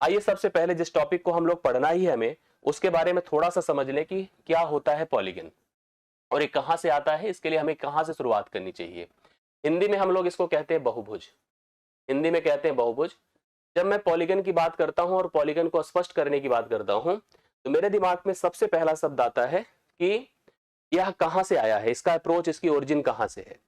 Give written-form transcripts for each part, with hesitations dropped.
आइए सबसे पहले जिस टॉपिक को हम लोग पढ़ना ही है हमें, उसके बारे में थोड़ा सा समझ लें कि क्या होता है पॉलीगन और ये कहां से आता है, इसके लिए हमें कहां से शुरुआत करनी चाहिए। हिंदी में हम लोग इसको कहते हैं बहुभुज। हिंदी में कहते हैं बहुभुज। जब मैं पॉलीगन की बात करता हूं और पॉलीगन को स्पष्ट करने की बात करता हूं, तो मेरे दिमाग में सबसे पहला शब्द आता है कि यह कहां से आया है, इसका अप्रोच, इसकी ओरिजिन कहां से है।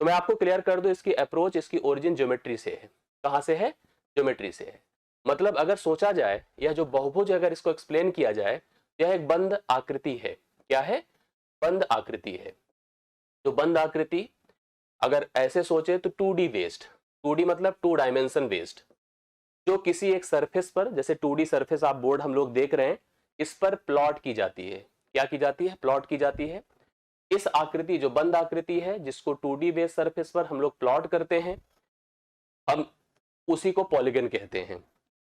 तो मैं आपको क्लियर कर दूं, इसकी अप्रोच, इसकी ओरिजिन ज्योमेट्री से है। कहां से है? ज्योमेट्री से है। मतलब अगर सोचा जाए, यह जो बहुभुज अगर इसको एक्सप्लेन किया जाए, यह एक बंद आकृति है। क्या है? बंद आकृति है। तो बंद आकृति अगर ऐसे सोचे तो 2D बेस्ड, 2D मतलब 2 डायमेंशन बेस्ड, जो किसी एक सरफेस पर, जैसे 2D सरफेस आप बोर्ड हम लोग देख रहे हैं, इस पर प्लॉट की जाती है। क्या की जाती है? प्लॉट की जाती है। इस आकृति जो बंद आकृति है, जिसको 2D बेस्ड सरफेस पर हम लोग प्लॉट करते हैं, हम उसी को पॉलीगन कहते हैं।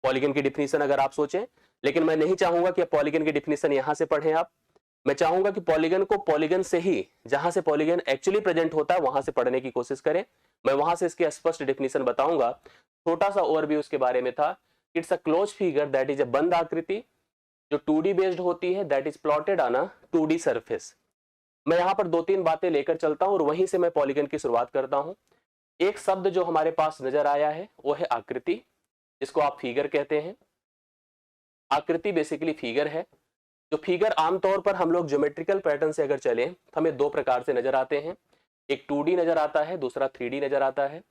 पॉलीगन की डिफिनीशन अगर आप सोचें, लेकिन मैं नहीं चाहूंगा कि पॉलीगन की डिफिनीशन यहां से पढ़ें आप। मैं चाहूंगा कि पॉलीगन को पॉलीगन से ही, जहां से पॉलीगन एक्चुअली प्रेजेंट होता है वहां से पढ़ने की कोशिश करें। मैं वहां से इसकी स्पष्ट डिफिनीशन बताऊंगा। छोटा सा ओवरव्यू उसके बारे में था। It's a close figure that is a बंद आकृति जो 2D बेस्ड होती है, that is plotted on a 2D surface. मैं यहाँ पर 2-3 बातें लेकर चलता हूं और वहीं से मैं पॉलीगन की शुरुआत करता हूं। एक शब्द जो हमारे पास नजर आया है वो है आकृति, जिसको आप फिगर कहते हैं। आकृति बेसिकली फिगर है। जो फिगर आमतौर पर हम लोग ज्योमेट्रिकल पैटर्न से अगर चलें तो हमें 2 प्रकार से नजर आते हैं। एक 2D नजर आता है, दूसरा 3D नजर आता है।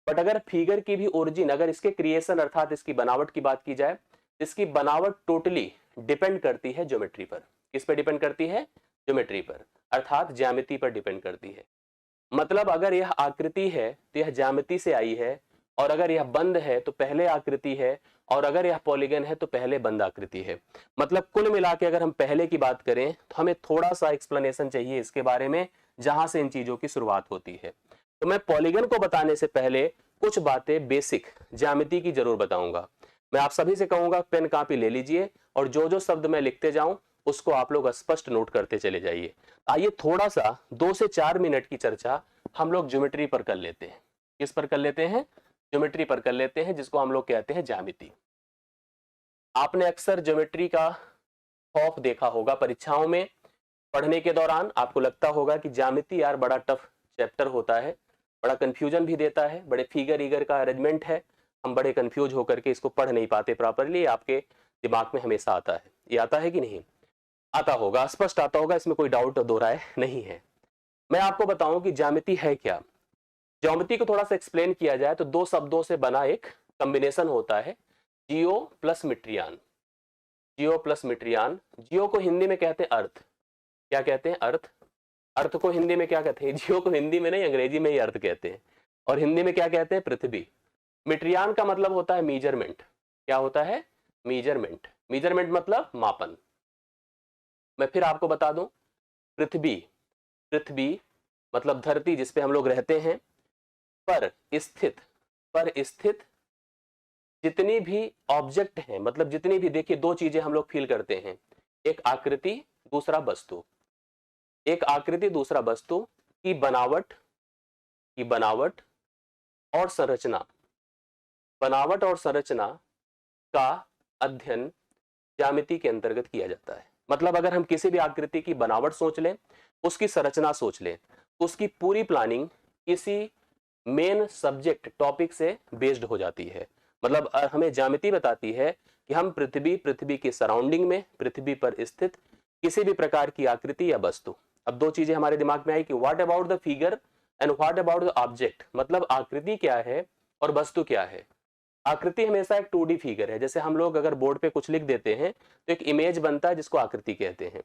बट अगर फिगर की भी ओरिजिन, अगर इसके क्रिएशन अर्थात इसकी बनावट की बात की जाए, इसकी बनावट टोटली डिपेंड करती है ज्योमेट्री पर। किस पे डिपेंड करती है? ज्योमेट्री पर, अर्थात ज्यामिति पर डिपेंड करती है। मतलब अगर यह आकृति है तो यह ज्यामिति से आई है, और अगर यह बंद है तो पहले आकृति है, और अगर यह पॉलीगन है तो पहले बंद आकृति है। मतलब कुल मिला के अगर हम पहले की बात करें तो हमें थोड़ा सा एक्सप्लेनेशन चाहिए इसके बारे में, जहां से इन चीजों की शुरुआत होती है। तो मैं पॉलीगन को बताने से पहले कुछ बातें बेसिक ज्यामिति की जरूर बताऊंगा। मैं आप सभी से कहूंगा पेन कॉपी ले लीजिए और जो जो शब्द मैं लिखते जाऊं उसको आप लोग स्पष्ट नोट करते चले जाइए। आइए थोड़ा सा 2 से 4 मिनट की चर्चा हम लोग ज्योमेट्री पर कर लेते हैं। किस पर कर लेते हैं? ज्योमेट्री पर कर लेते हैं, जिसको हम लोग कहते हैं ज्यामिति। आपने अक्सर ज्योमेट्री का खौफ देखा होगा परीक्षाओं में पढ़ने के दौरान। आपको लगता होगा कि ज्यामिति यार बड़ा टफ चैप्टर होता है, बड़ा कंफ्यूजन भी देता है, बड़े फिगर ईगर का अरेंजमेंट है, हम बड़े कंफ्यूज होकर के इसको पढ़ नहीं पाते प्रॉपरली। आपके दिमाग में हमेशा आता है। ये आता है कि नहीं? आता होगा, स्पष्ट आता होगा, इसमें कोई डाउट दो राय नहीं है। मैं आपको बताऊं कि ज्यामिति है क्या। ज्योमेट्री को थोड़ा सा एक्सप्लेन किया जाए तो 2 शब्दों से बना एक कॉम्बिनेशन होता है, जियो प्लस मिट्रियान। जियो प्लस मिट्रियान। जियो को हिंदी में कहते हैं अर्थ। क्या कहते हैं? अर्थ। अर्थ को हिंदी में क्या कहते हैं? जियो को हिंदी में नहीं, अंग्रेजी में ही अर्थ कहते हैं। और हिंदी में क्या कहते हैं? पृथ्वी। मिट्रियान का मतलब होता है मीजरमेंट। क्या होता है? मीजरमेंट। मीजरमेंट मतलब मापन। मैं फिर आपको बता दूं, पृथ्वी, पृथ्वी मतलब धरती जिसपे हम लोग रहते हैं, पर स्थित, पर स्थित जितनी भी ऑब्जेक्ट हैं, मतलब जितनी भी, देखिए 2 चीजें हम लोग फील करते हैं, एक आकृति, दूसरा वस्तु। एक आकृति, दूसरा वस्तु की बनावट, की बनावट और संरचना, बनावट और संरचना का अध्ययन ज्यामिति के अंतर्गत किया जाता है। मतलब अगर हम किसी भी आकृति की बनावट सोच लें, उसकी संरचना सोच लें, उसकी पूरी प्लानिंग किसी मेन सब्जेक्ट टॉपिक से बेस्ड हो जाती है। मतलब हमें ज्यामिति बताती है कि हम पृथ्वी, पृथ्वी के सराउंडिंग में, पृथ्वी पर स्थित किसी भी प्रकार की आकृति या वस्तु। अब 2 चीजें हमारे दिमाग में आई कि what about the figure and what about the object. मतलब आकृति क्या है और वस्तु क्या है। आकृति हमेशा एक 2D फिगर है। जैसे हम लोग अगर बोर्ड पे कुछ लिख देते हैं तो एक इमेज बनता है जिसको आकृति कहते हैं।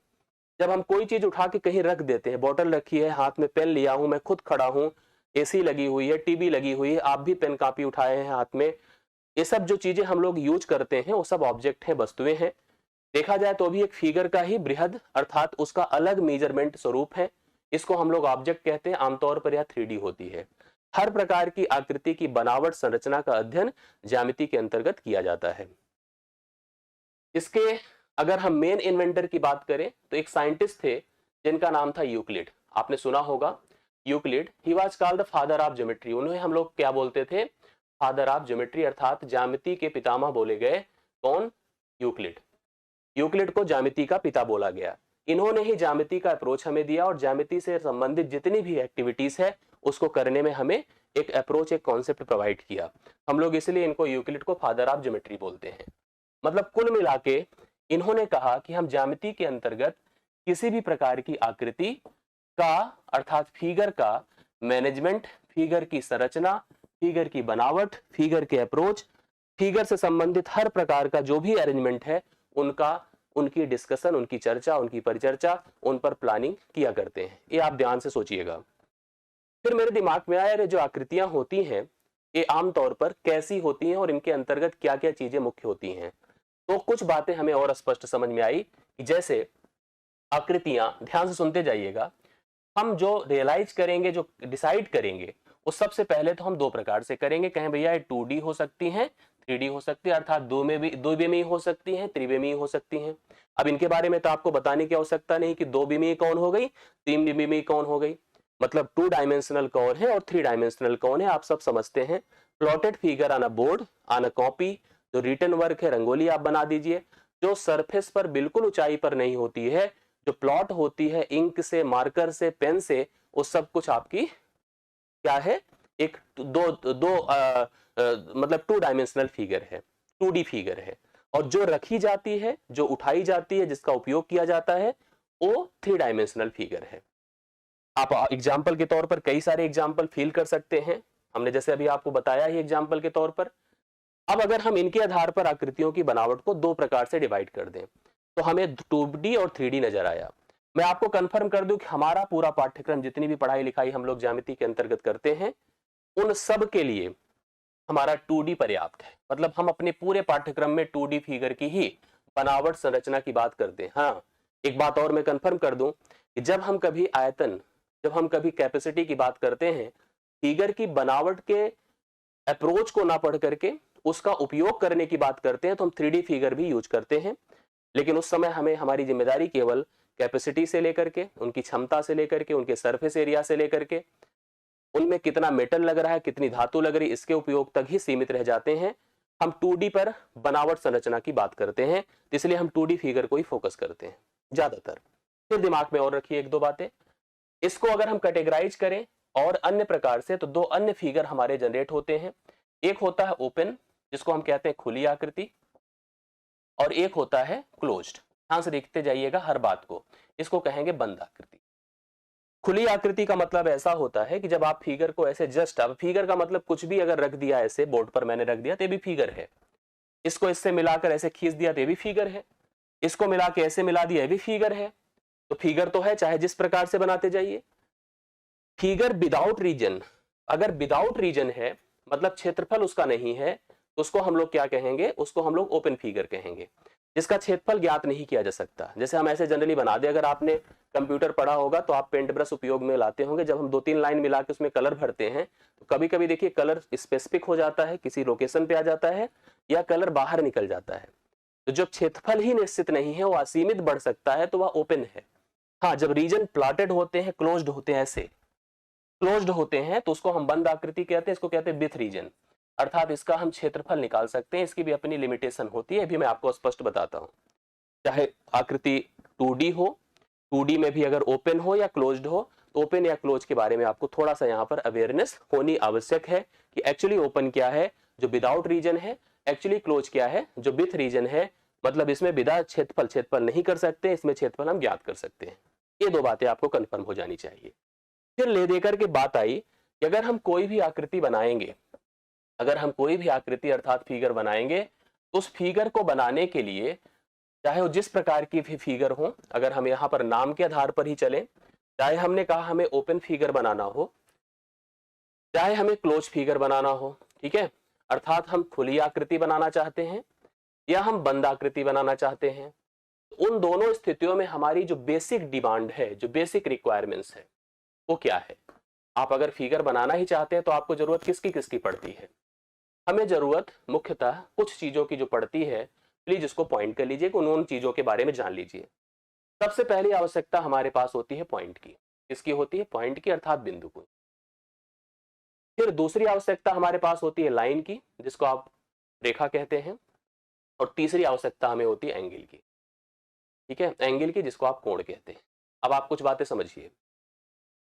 जब हम कोई चीज उठा के कहीं रख देते हैं, बोतल रखी है, हाथ में पेन लिया हूं, मैं खुद खड़ा हूं, एसी लगी हुई है, टीवी लगी हुई है, आप भी पेन कॉपी उठाए हैं हाथ में, ये सब जो चीजें हम लोग यूज करते हैं वो सब ऑब्जेक्ट हैं, वस्तुएं हैं। देखा जाए तो भी एक फिगर का ही बृहद अर्थात उसका अलग मेजरमेंट स्वरूप है। इसको हम लोग ऑब्जेक्ट कहते हैं। आमतौर पर यह 3D होती है। हर प्रकार की आकृति की बनावट, संरचना का अध्ययन ज्यामिति के अंतर्गत किया जाता है। इसके अगर हम मेन इन्वेंटर की बात करें तो एक साइंटिस्ट थे जिनका नाम था यूक्लिड। आपने सुना होगा Euclid. He was called the father of geometry. उन्हें हम लोग क्या बोलते थे? फादर ऑफ ज्योमेट्री, अर्थात ज्यामिति के पितामह बोले गए कौन? यूक्लिड। यूक्लिड को ज्यामिति का पिता बोला गया। इन्होंने ही ज्यामिति का अप्रोच हमें दिया और ज्यामिति से संबंधित जितनी भी एक्टिविटीज है उसको करने में हमें एक अप्रोच, एक कॉन्सेप्ट प्रोवाइड किया। हम लोग इसलिए इनको यूक्लिड को फादर ऑफ ज्योमेट्री बोलते हैं। मतलब कुल मिला के इन्होंने कहा कि हम ज्यामिति के अंतर्गत किसी भी प्रकार की आकृति का, अर्थात फिगर का मैनेजमेंट, फिगर की संरचना, फिगर की बनावट, फिगर के अप्रोच, फिगर से संबंधित हर प्रकार का जो भी अरेंजमेंट है उनकी डिस्कशन, उनकी चर्चा, उनकी परिचर्चा, उन पर प्लानिंग किया करते हैं। ये आप ध्यान से सोचिएगा। फिर मेरे दिमाग में आया, जो आकृतियां होती हैं ये आमतौर पर कैसी होती हैं और इनके अंतर्गत क्या क्या चीजें मुख्य होती हैं। तो कुछ बातें हमें और स्पष्ट समझ में आई कि जैसे आकृतियां, ध्यान से सुनते जाइएगा, हम जो रियलाइज करेंगे, जो डिसाइड करेंगे, वो सबसे पहले तो हम दो प्रकार से करेंगे। कहें भैया ये 2D हो सकती हैं, 3D हो सकती है, अर्थात दो वे में हो सकती हैं, 3 वे में हो सकती हैं। अब इनके बारे में तो आपको बताने की आवश्यकता नहीं कि 2 वे में कौन हो गई, 3 वे में कौन हो गई। मतलब 2 डायमेंशनल कौन है और 3 डायमेंशनल कौन है, आप सब समझते हैं। Plotted figure on a board, on a copy, जो रिटन वर्क है, रंगोली आप बना दीजिए, जो सरफेस पर बिल्कुल ऊंचाई पर नहीं होती है, जो प्लॉट होती है इंक से, मार्कर से, पेन से, वो सब कुछ आपकी क्या है, एक मतलब 2 डायमेंशनल फिगर है, 2D फिगर है। और जो रखी जाती है, जो उठाई जाती है, जिसका उपयोग किया जाता है, वो 3 डायमेंशनल फिगर है। आप एग्जाम्पल के तौर पर कई सारे एग्जाम्पल फील कर सकते हैं, हमने जैसे अभी आपको बताया ही एग्जाम्पल के तौर पर। अब अगर हम इनके आधार पर आकृतियों की बनावट को दो प्रकार से डिवाइड कर दें तो हमें 2D और 3D नजर आया। मैं आपको कंफर्म कर दूं कि हमारा पूरा पाठ्यक्रम, जितनी भी पढ़ाई लिखाई हम लोग ज्यामिति के अंतर्गत करते हैं, उन सब के लिए हमारा 2D पर्याप्त है। मतलब हम अपने पूरे पाठ्यक्रम में 2D फिगर की ही बनावट, संरचना की बात करते हैं। हाँ, एक बात और मैं कंफर्म कर दूं कि जब हम कभी आयतन, जब हम कभी कैपेसिटी की बात करते हैं, फिगर की बनावट के अप्रोच को ना पढ़ करके उसका उपयोग करने की बात करते हैं, तो हम 3D फिगर भी यूज करते हैं। लेकिन उस समय हमें हमारी जिम्मेदारी केवल कैपेसिटी से लेकर के, उनकी क्षमता से लेकर के, उनके सरफेस एरिया से लेकर के, उनमें कितना मेटल लग रहा है, कितनी धातु लग रही है, इसके उपयोग तक ही सीमित रह जाते हैं। हम 2D पर बनावट, संरचना की बात करते हैं, इसलिए हम 2D फिगर को ही फोकस करते हैं ज्यादातर। फिर दिमाग में और रखिए एक दो बातें। इसको अगर हम कैटेगराइज करें और अन्य प्रकार से, तो दो अन्य फिगर हमारे जनरेट होते हैं। एक होता है ओपन, जिसको हम कहते हैं खुली आकृति, और एक होता है क्लोज्ड। ध्यान से देखते जाइएगा हर बात को, इसको कहेंगे बंद आकृति। खुली आकृति का मतलब ऐसा होता है कि जब आप फिगर को ऐसे जस्ट, अब फिगर का मतलब कुछ भी अगर रख दिया ऐसे बोर्ड पर, मैंने रख दिया तो ये भी फिगर है। इसको इससे मिलाकर ऐसे खींच दिया तो ये भी फिगर है। इसको मिला के ऐसे मिला दिया, ये भी फिगर है। तो फिगर तो है, चाहे जिस प्रकार से बनाते जाइए। फिगर विदाउट रीजन, अगर विदाउट रीजन है, मतलब क्षेत्रफल उसका नहीं है, तो उसको हम लोग क्या कहेंगे, उसको हम लोग ओपन फिगर कहेंगे, जिसका क्षेत्रफल ज्ञात नहीं किया जा सकता। जैसे हम ऐसे जनरली बना दे, अगर आपने कंप्यूटर पढ़ा होगा तो आप पेंट ब्रश उपयोग में लाते होंगे। जब हम 2-3 लाइन मिला के उसमें कलर भरते हैं तो कभी कभी देखिए कलर स्पेसिफिक हो जाता है, किसी लोकेशन पे आ जाता है, या कलर बाहर निकल जाता है। तो जब क्षेत्रफल ही निश्चित नहीं है, वो असीमित बढ़ सकता है, तो वह ओपन है। हाँ, जब रीजन प्लॉटेड होते हैं, क्लोज्ड होते हैं, ऐसे क्लोज्ड होते हैं, तो उसको हम बंद आकृति कहते हैं। इसको कहते हैं विथ रीजन, अर्थात इसका हम क्षेत्रफल निकाल सकते हैं। इसकी भी अपनी लिमिटेशन होती है, अभी मैं आपको स्पष्ट बताता हूं। चाहे आकृति 2D हो, 2D में भी अगर ओपन हो या क्लोज्ड हो, तो ओपन या क्लोज के बारे में आपको थोड़ा सा यहाँ पर अवेयरनेस होनी आवश्यक है कि एक्चुअली ओपन क्या है जो विदाउट रीजन है, एक्चुअली क्लोज क्या है जो विथ रीजन है। मतलब इसमें विदा क्षेत्रफल नहीं कर सकते, इसमें क्षेत्रफल हम ज्ञात कर सकते हैं। ये दो बातें आपको कंफर्म हो जानी चाहिए। फिर ले देकर के बात आई कि अगर हम कोई भी आकृति बनाएंगे, अगर हम कोई भी आकृति अर्थात फिगर बनाएंगे, तो उस फिगर को बनाने के लिए, चाहे वो जिस प्रकार की भी फिगर हो, अगर हम यहाँ पर नाम के आधार पर ही चले, चाहे हमने कहा हमें ओपन फिगर बनाना हो, चाहे हमें क्लोज फिगर बनाना हो, ठीक है, अर्थात हम खुली आकृति बनाना चाहते हैं या हम बंद आकृति बनाना चाहते हैं, उन दोनों स्थितियों में हमारी जो बेसिक डिमांड है, जो बेसिक रिक्वायरमेंट्स है, वो क्या है। आप अगर फिगर बनाना ही चाहते हैं तो आपको जरूरत किसकी किसकी पड़ती है। हमें जरूरत मुख्यतः कुछ चीजों की जो पड़ती है, प्लीज इसको पॉइंट कर लीजिए, उन चीजों के बारे में जान लीजिए। सबसे पहली आवश्यकता हमारे पास होती है पॉइंट की। किसकी होती है? पॉइंट की, अर्थात बिंदु को। फिर दूसरी आवश्यकता हमारे पास होती है लाइन की, जिसको आप रेखा कहते हैं, और तीसरी आवश्यकता हमें होती है एंगल की। ठीक है, एंगल की, जिसको आप कोण कहते हैं। अब आप कुछ बातें समझिए।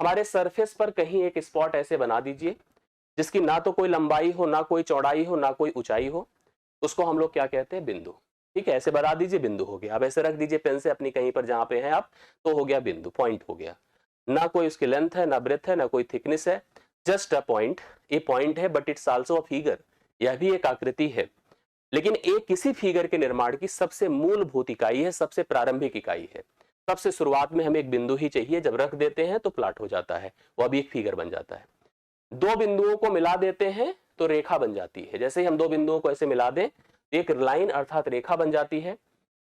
हमारे सरफेस पर कहीं एक स्पॉट ऐसे बना दीजिए जिसकी ना तो कोई लंबाई हो, ना कोई चौड़ाई हो, ना कोई ऊंचाई हो। उसको हम लोग क्या कहते हैं? बिंदु। ठीक है, ऐसे बना दीजिए, बिंदु हो गया। अब ऐसे रख दीजिए पेन से अपनी कहीं पर जहां पे है आप, तो हो गया बिंदु, पॉइंट हो गया। ना कोई उसकी लेंथ है, ना ब्रेथ है, ना कोई थिकनेस है, जस्ट अ पॉइंट। ये पॉइंट है, but it's also a figure. यह भी एक आकृति है, लेकिन एक किसी फिगर के निर्माण की सबसे मूलभूत इकाई है, सबसे प्रारंभिक इकाई है। सबसे शुरुआत में हमें एक बिंदु ही चाहिए, जब रख देते हैं तो प्लॉट हो जाता है, वो अभी एक फिगर बन जाता है। दो बिंदुओं को मिला देते हैं तो रेखा बन जाती है। जैसे ही हम दो बिंदुओं को ऐसे मिला दें, एक लाइन अर्थात रेखा बन जाती है।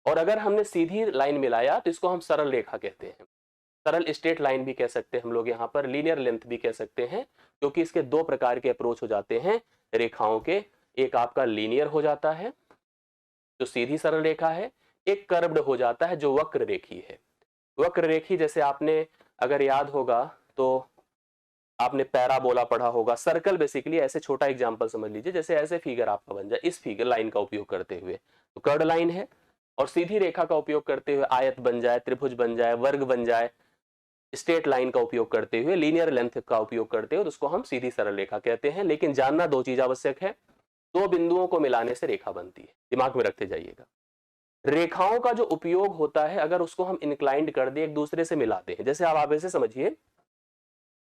और अगर हमने सीधी लाइन मिलाया तो इसको हम सरल रेखा कहते हैं। सरल स्ट्रेट लाइन भी कह सकते हैं हम लोग, यहाँ पर लीनियर लेंथ भी कह सकते हैं, क्योंकि इसके दो प्रकार के अप्रोच हो जाते हैं रेखाओं के। एक आपका लीनियर हो जाता है जो सीधी सरल रेखा है, एक कर्व्ड हो जाता है जो वक्र रेखी है। वक्र रेखी, जैसे आपने अगर याद होगा तो आपने पैराबोला पढ़ा होगा। सर्कल बेसिकली, ऐसे छोटा एग्जांपल समझ लीजिए, जैसे ऐसे फिगर आपका बन जाए इस फिगर लाइन का उपयोग करते हुए, तो कर्ड लाइन है। और सीधी रेखा का उपयोग करते हुए आयत बन जाए, त्रिभुज बन जाए, वर्ग बन जाए। स्ट्रेट लाइन का उपयोग करते हुए, लीनियर लेंथ का उपयोग करते हुए, तो उसको हम सीधी सरल रेखा कहते हैं। लेकिन जानना दो चीज आवश्यक है, दो बिंदुओं को मिलाने से रेखा बनती है, दिमाग में रखते जाइएगा। रेखाओं का जो उपयोग होता है, अगर उसको हम इंक्लाइंड कर दे, एक दूसरे से मिलाते हैं। जैसे आप ऐसे समझिए,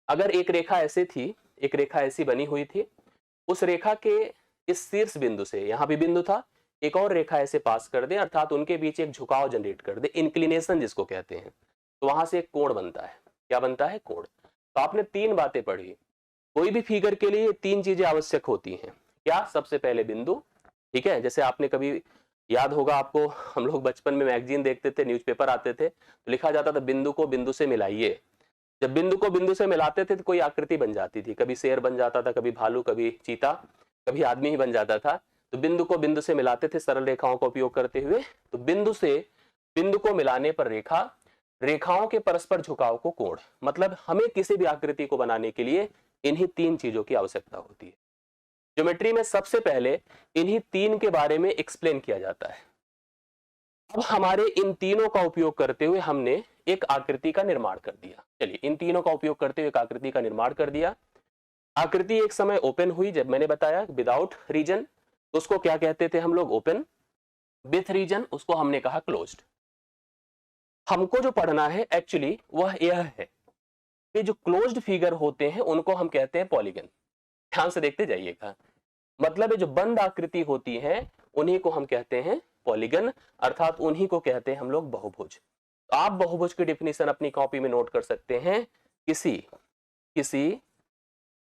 अगर एक रेखा ऐसे थी, एक रेखा ऐसी बनी हुई थी, उस रेखा के इस शीर्ष बिंदु से, यहां भी बिंदु था, एक और रेखा ऐसे पास कर दे, अर्थात उनके बीच एक झुकाव जनरेट कर दे, इंक्लिनेशन जिसको कहते हैं, तो वहां से एक कोण बनता है। क्या बनता है? कोण। तो आपने तीन बातें पढ़ी। कोई भी फिगर के लिए तीन चीजें आवश्यक होती हैं। क्या? सबसे पहले बिंदु। ठीक है, जैसे आपने कभी याद होगा आपको, हम लोग बचपन में मैगजीन देखते थे, न्यूज़पेपर आते थे, तो लिखा जाता था बिंदु को बिंदु से मिलाइए। जब बिंदु को बिंदु से मिलाते थे तो कोई आकृति बन जाती थी, कभी शेर बन जाता था, कभी भालू, कभी चीता, कभी आदमी ही बन जाता था। तो बिंदु को बिंदु से मिलाते थे सरल रेखाओं का उपयोग करते हुए। तो बिंदु से बिंदु को मिलाने पर रेखा, रेखाओं के परस्पर झुकाव को कोण। मतलब हमें किसी भी आकृति को बनाने के लिए इन्हीं तीन चीजों की आवश्यकता होती है। ज्योमेट्री में सबसे पहले इन्हीं तीन के बारे में एक्सप्लेन किया जाता है। अब हमारे इन तीनों का उपयोग करते हुए हमने एक आकृति का निर्माण कर दिया। चलिए, इन तीनों का उपयोग करते हुए एक आकृति का निर्माण कर दिया। आकृति एक समय ओपन हुई, जब मैंने बताया विदाउट रीजन, तो उसको क्या कहते थे हम लोग? ओपन। विथ रीजन उसको हमने कहा क्लोज्ड। हमको जो पढ़ना है एक्चुअली वह यह है कि जो क्लोज्ड फिगर होते हैं उनको हम कहते हैं पॉलीगन। ध्यान से देखते जाइएगा। मतलब ये जो बंद आकृति होती है उन्हीं को हम कहते हैं पॉलीगन, अर्थात उन्हीं को कहते हैं हम लोग बहुभुज। तो आप बहुभुज की डिफिनीशन अपनी कॉपी में नोट कर सकते हैं। किसी किसी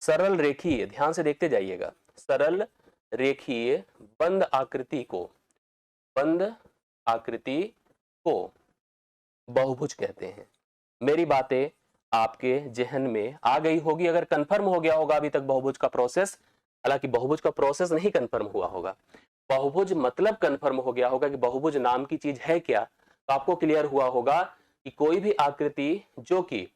सरल रेखीय, ध्यान से देखते जाइएगा, सरल रेखीय बंद आकृति को, बंद आकृति को बहुभुज कहते हैं। मेरी बातें आपके जहन में आ गई होगी, अगर कंफर्म हो गया होगा अभी तक बहुभुज का प्रोसेस। हालांकि बहुभुज का प्रोसेस नहीं कंफर्म हुआ होगा, बहुभुज मतलब कंफर्म हो गया होगा कि बहुभुज नाम की चीज है क्या। तो आपको क्लियर हुआ होगा कि कोई भी आकृति जो कि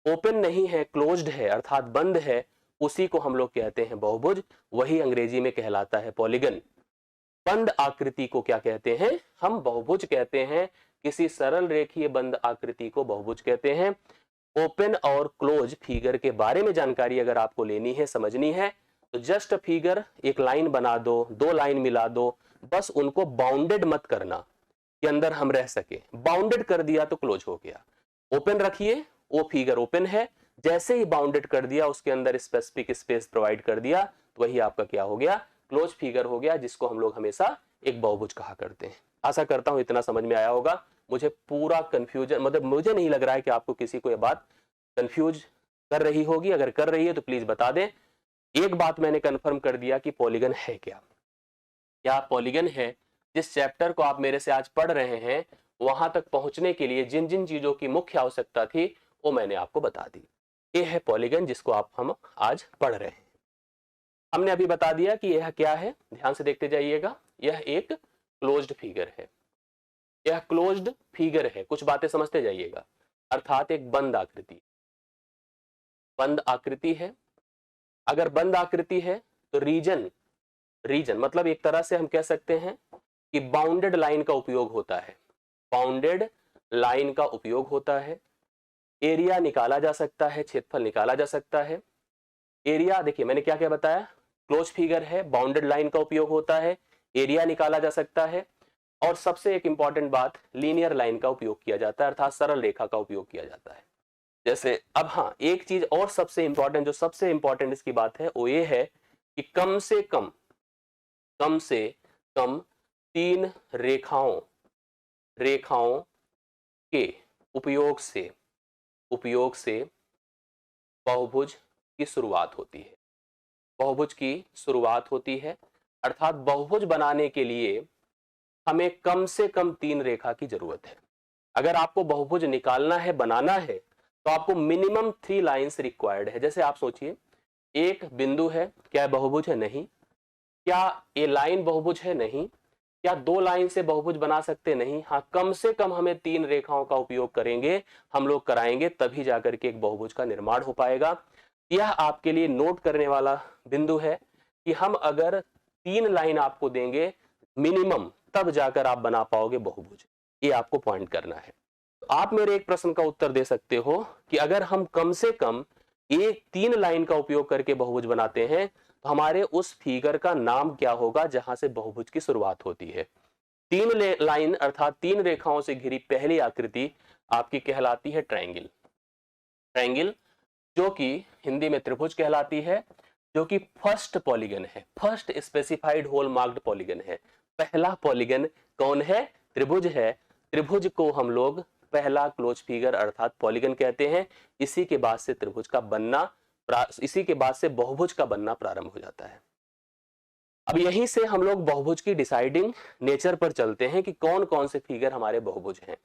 ओपन नहीं है, क्लोज्ड है, अर्थात बंद है, उसी को हम लोग कहते हैं बहुभुज। वही अंग्रेजी में कहलाता है पॉलीगन। बंद आकृति को क्या कहते हैं? हम बहुभुज कहते हैं। किसी सरल रेखीय बंद आकृति को बहुभुज कहते हैं। ओपन और क्लोज फिगर के बारे में जानकारी अगर आपको लेनी है, समझनी है, तो जस्ट फिगर, एक लाइन बना दो, दो लाइन मिला दो, बस उनको बाउंडेड मत करना कि अंदर हम रह सके। बाउंडेड कर दिया तो क्लोज हो गया। ओपन रखिए, वो फिगर ओपन है, जैसे ही बाउंडेड कर दिया, उसके अंदर स्पेसिफिक स्पेस प्रोवाइड कर दिया, तो वही आपका क्या हो गया? क्लोज फिगर हो गया, जिसको हम लोग हमेशा एक बहुभुज कहा करते हैं। आशा करता हूं इतना समझ में आया होगा। मुझे पूरा कंफ्यूजन, मतलब मुझे नहीं लग रहा है कि आपको किसी को यह बात कंफ्यूज कर रही होगी। अगर कर रही है तो प्लीज बता दें। एक बात मैंने कंफर्म कर दिया कि पॉलीगन है क्या। क्या पॉलीगन है? जिस चैप्टर को आप मेरे से आज पढ़ रहे हैं, वहां तक पहुंचने के लिए जिन जिन चीजों की मुख्य आवश्यकता थी वो मैंने आपको बता दी। ये है पॉलीगन जिसको हम आज पढ़ रहे हैं। हमने अभी बता दिया कि यह क्या है, ध्यान से देखते जाइएगा। यह एक क्लोज्ड फिगर है, यह क्लोज्ड फिगर है। कुछ बातें समझते जाइएगा, अर्थात एक बंद आकृति, बंद आकृति है। अगर बंद आकृति है तो रीजन, रीजन मतलब एक तरह से हम कह सकते हैं कि बाउंडेड लाइन का उपयोग होता है, बाउंडेड लाइन का उपयोग होता है। एरिया निकाला जा सकता है, क्षेत्रफल निकाला जा सकता है। एरिया देखिए मैंने क्या क्या बताया, क्लोज फिगर है, बाउंडेड लाइन का उपयोग होता है, एरिया निकाला जा सकता है, और सबसे एक इंपॉर्टेंट बात, लीनियर लाइन का उपयोग किया जाता है, अर्थात सरल रेखा का उपयोग किया जाता है। जैसे अब हाँ, एक चीज और सबसे इंपॉर्टेंट, जो सबसे इंपॉर्टेंट इसकी बात है वो ये है कि कम से कम, कम से कम 3 रेखाओं, रेखाओं के उपयोग से, उपयोग से बहुभुज की शुरुआत होती है, बहुभुज की शुरुआत होती है। अर्थात बहुभुज बनाने के लिए हमें कम से कम 3 रेखा की जरूरत है। अगर आपको बहुभुज निकालना है, बनाना है, तो आपको मिनिमम 3 लाइंस रिक्वायर्ड है। जैसे आप सोचिए, एक बिंदु है, क्या बहुभुज है? नहीं। क्या ये लाइन बहुभुज है? नहीं। क्या 2 लाइन से बहुभुज बना सकते? नहीं। हाँ, कम से कम हमें 3 रेखाओं का उपयोग करेंगे, हम लोग कराएंगे, तभी जाकर के एक बहुभुज का निर्माण हो पाएगा। यह आपके लिए नोट करने वाला बिंदु है कि हम अगर 3 लाइन आपको देंगे मिनिमम, तब जाकर आप बना पाओगे बहुभुज। ये आपको पॉइंट करना है। तो आप मेरे एक प्रश्न का उत्तर दे सकते हो कि अगर हम कम से कम ये 3 लाइन का उपयोग करके बहुभुज बनाते हैं, तो हमारे उस फिगर का नाम क्या होगा जहां से बहुभुज की शुरुआत होती है? 3 लाइन अर्थात 3 रेखाओं से घिरी पहली आकृति आपकी कहलाती है ट्रायंगल। ट्रायंगल जो कि हिंदी में त्रिभुज कहलाती है, जो कि फर्स्ट पॉलीगन है, first specified hole marked polygon है। पहला पॉलीगन कौन है? त्रिभुज है। त्रिभुज को हम लोग पहला क्लोज फिगर अर्थात पॉलीगन कहते हैं। इसी के बाद से त्रिभुज का बनना, इसी के बाद से बहुभुज का बनना प्रारंभ हो जाता है। अब यहीं से हम लोग बहुभुज की डिसाइडिंग नेचर पर चलते हैं कि कौन कौन से फिगर हमारे बहुभुज हैं,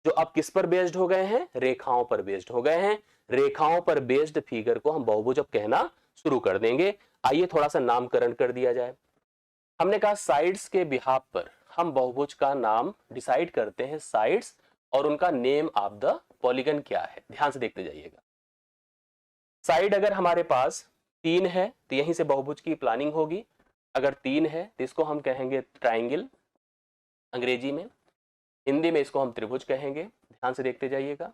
जो अब किस पर बेस्ड हो गए हैं? रेखाओं पर बेस्ड हो गए हैं। रेखाओं पर बेस्ड फिगर को हम बहुभुज अब कहना शुरू कर देंगे। आइए थोड़ा सा नामकरण कर दिया जाए। हमने कहा साइड्स के बिहाफ पर हम बहुभुज का नाम डिसाइड करते हैं, साइड्स, और उनका नेम ऑफ द पॉलीगन क्या है, ध्यान से देखते जाइएगा। साइड अगर हमारे पास 3 है तो यहीं से बहुभुज की प्लानिंग होगी। अगर 3 है तो इसको हम कहेंगे ट्राइंगल अंग्रेजी में, हिंदी में इसको हम त्रिभुज कहेंगे। ध्यान से देखते जाइएगा।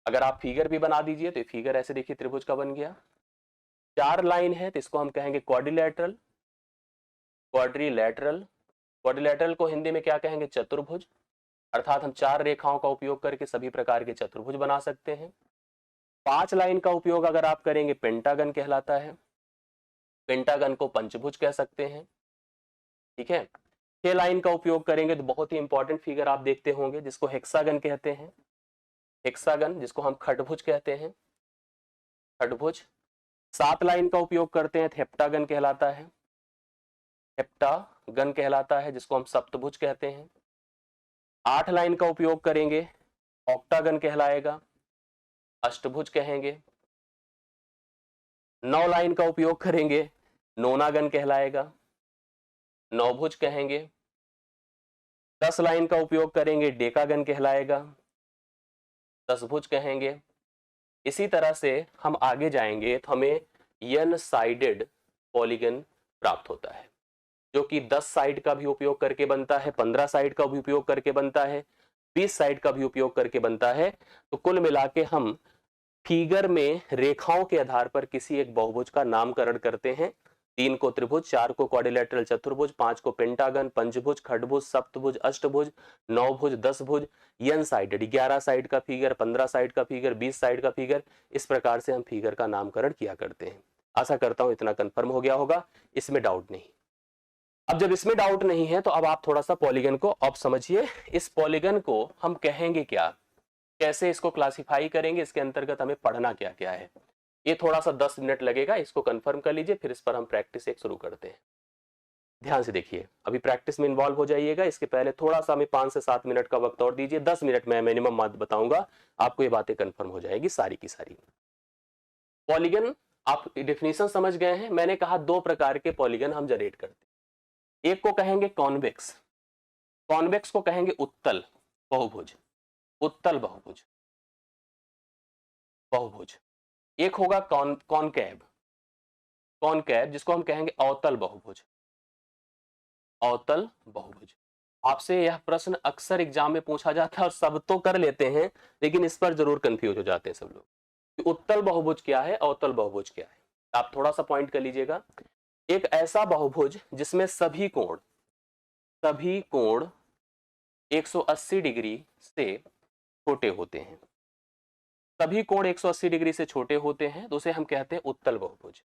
अगर आप फिगर भी बना दीजिए तो फिगर ऐसे देखिए त्रिभुज का बन गया। 4 लाइन है तो इसको हम कहेंगे क्वाड्रिलेटरल, क्वाड्रिलेटरल। क्वाड्रिलेटरल को हिंदी में क्या कहेंगे? चतुर्भुज। अर्थात हम 4 रेखाओं का उपयोग करके सभी प्रकार के चतुर्भुज बना सकते हैं। 5 लाइन का उपयोग अगर आप करेंगे पेंटागन कहलाता है। पेंटागन को पंचभुज कह सकते हैं, ठीक है। 6 लाइन का उपयोग करेंगे तो बहुत ही इंपॉर्टेंट फिगर आप देखते होंगे जिसको हेक्सागन कहते हैं, हेक्सागन जिसको हम खटभुज कहते हैं, खटभुज। 7 लाइन का उपयोग करते हैं तो हेप्टागन कहलाता है, हेप्टागन कहलाता है जिसको हम सप्तभुज कहते हैं। 8 लाइन का उपयोग करेंगे ऑक्टागन कहलाएगा, अष्टभुज कहेंगे। 9 लाइन का उपयोग करेंगे नोनागन कहलाएगा, नौभुज कहेंगे। 10 लाइन का उपयोग करेंगे डेकागन कहलाएगा, दसभुज कहेंगे। इसी तरह से हम आगे जाएंगे तो हमें एन साइडेड पॉलीगन प्राप्त होता है, जो कि 10 साइड का भी उपयोग करके बनता है, 15 साइड का भी उपयोग करके बनता है, 20 साइड का भी उपयोग करके बनता है। तो कुल मिला के हम फिगर में रेखाओं के आधार पर किसी एक बहुभुज का नामकरण करते हैं। 3 को त्रिभुज, 4 को क्वाड्रिलेटरल चतुर्भुज, 5 को पेंटागन, पंचभुज, खटभुज, सप्तभुज, अष्टभुज, नौभुज, दसभुज, एन साइडेड 11 साइड का फिगर, 15 साइड का फिगर, 20 साइड का फिगर। इस प्रकार से हम फिगर का नामकरण किया करते हैं। आशा करता हूं इतना कंफर्म हो गया होगा, इसमें डाउट नहीं। अब जब इसमें डाउट नहीं है तो अब आप थोड़ा सा पॉलीगन को अब समझिए। इस पॉलीगन को हम कहेंगे क्या, कैसे इसको क्लासिफाई करेंगे, इसके अंतर्गत हमें पढ़ना क्या क्या है, ये थोड़ा सा 10 मिनट लगेगा, इसको कंफर्म कर लीजिए, फिर इस पर हम प्रैक्टिस एक शुरू करते हैं। ध्यान से देखिए, अभी प्रैक्टिस में इन्वॉल्व हो जाइएगा। इसके पहले थोड़ा सा हमें 5 से 7 मिनट का वक्त और दीजिए, 10 मिनट में मिनिमम बात बताऊंगा, आपको ये बातें कंफर्म हो जाएगी सारी की सारी। पॉलीगन आप डेफिनेशन समझ गए हैं। मैंने कहा 2 प्रकार के पॉलीगन हम जनरेट करते हैं। एक को कहेंगे कॉन्वेक्स, कॉन्वेक्स को कहेंगे उत्तल बहुभुज, उत्तल बहुभुज, बहुभुज। एक होगा कॉनकेव, कॉनकैव, जिसको हम कहेंगे अवतल बहुभुज। अवतल बहुभुज। आपसे यह प्रश्न अक्सर एग्जाम में पूछा जाता है और सब तो कर लेते हैं, लेकिन इस पर जरूर कंफ्यूज हो जाते हैं सब लोग कि उत्तल बहुभुज क्या है, अवतल बहुभुज क्या है। आप थोड़ा सा पॉइंट कर लीजिएगा। एक ऐसा बहुभुज जिसमें सभी कोण 180 डिग्री से छोटे होते हैं, सभी कोण 180 डिग्री से छोटे होते हैं, तो उसे हम कहते हैं उत्तल बहुभुज।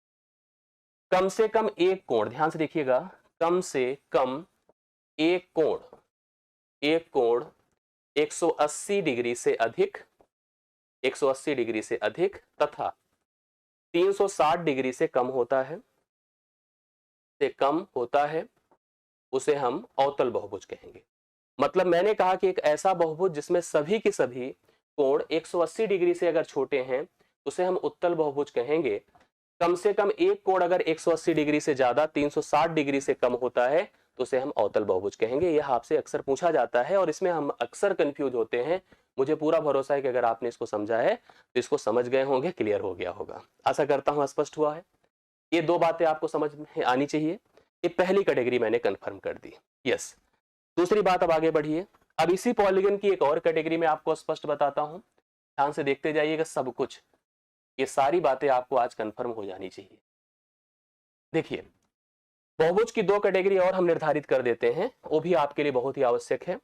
कम से कम एक कोण, ध्यान से देखिएगा, कम से कम एक कोण 180 डिग्री से अधिक, 180 डिग्री से अधिक तथा 360 डिग्री से कम होता है, उसे हम अवतल बहुभुज कहेंगे। मतलब मैंने कहा कि एक ऐसा बहुभुज जिसमें सभी के सभी कोण 180 डिग्री से अगर छोटे हैं, उसे हम उत्तल बहुभुज कहेंगे। कम से कम एक कोण अगर 180 डिग्री से ज्यादा 360 डिग्री से कम होता है, तो उसे हम अवतल बहुभुज कहेंगे। यह आपसे अक्सर पूछा जाता है और इसमें हम अक्सर कंफ्यूज होते हैं। मुझे पूरा भरोसा है कि अगर आपने इसको समझा है तो इसको समझ गए होंगे, क्लियर हो गया होगा। आशा करता हूं स्पष्ट हुआ है। ये दो बातें आपको समझ में आनी चाहिए। ये पहली कैटेगरी मैंने कंफर्म कर दी। यस, दूसरी बात, अब आगे बढ़िए। अब इसी पॉलीगन की एक और कैटेगरी में आपको स्पष्ट बताता हूं, ध्यान से देखते जाइएगा सब कुछ। ये सारी बातें आपको आज कंफर्म हो जानी चाहिए। देखिए, बहुभुज की दो कैटेगरी और हम निर्धारित कर देते हैं, वो भी आपके लिए बहुत ही आवश्यक है।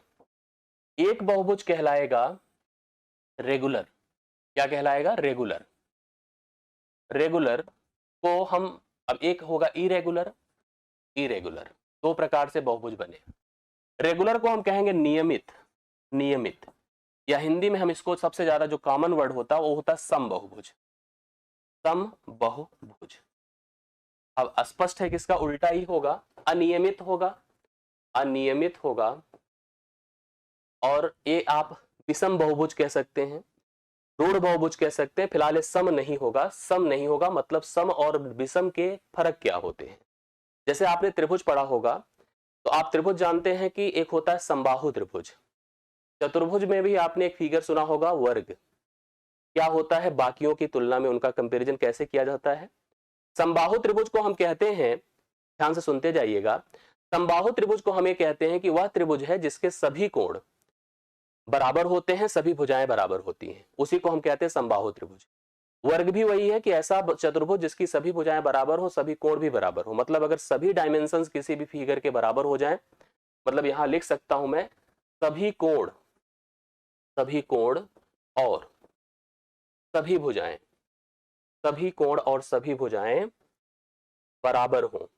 एक बहुभुज कहलाएगा रेगुलर। क्या कहलाएगा? रेगुलर। रेगुलर को हम, अब एक होगा इरेगुलर। दो प्रकार से बहुभुज बने। रेगुलर को हम कहेंगे नियमित, या हिंदी में हम इसको सबसे ज्यादा जो कॉमन वर्ड होता है वो होता है समबहुभुज। अब स्पष्ट है कि इसका उल्टा ही होगा, अनियमित होगा। और ये आप विषम बहुभुज कह सकते हैं, रूढ़ बहुभुज कह सकते हैं। फिलहाल सम नहीं होगा। मतलब सम और विषम के फर्क क्या होते हैं? जैसे आपने त्रिभुज पढ़ा होगा, तो आप त्रिभुज जानते हैं कि एक होता है समबाहु त्रिभुज। चतुर्भुज में भी आपने एक फिगर सुना होगा, वर्ग। क्या होता है? बाकियों की तुलना में उनका कंपैरिजन कैसे किया जाता है। समबाहु त्रिभुज को हम कहते हैं, ध्यान से सुनते जाइएगा, समबाहु त्रिभुज को हम ये कहते हैं कि वह त्रिभुज है जिसके सभी कोण बराबर होते हैं, सभी भुजाएं बराबर होती हैं, उसी को हम कहते हैं समबाहु त्रिभुज। वर्ग भी वही है कि ऐसा चतुर्भुज जिसकी सभी भुजाएं बराबर हो, सभी कोण भी बराबर हो। मतलब अगर सभी डायमेंशंस किसी भी फिगर के बराबर हो जाएं, मतलब यहां लिख सकता हूं मैं, सभी कोण और सभी भुजाएं, सभी कोण और सभी भुजाएं बराबर हो,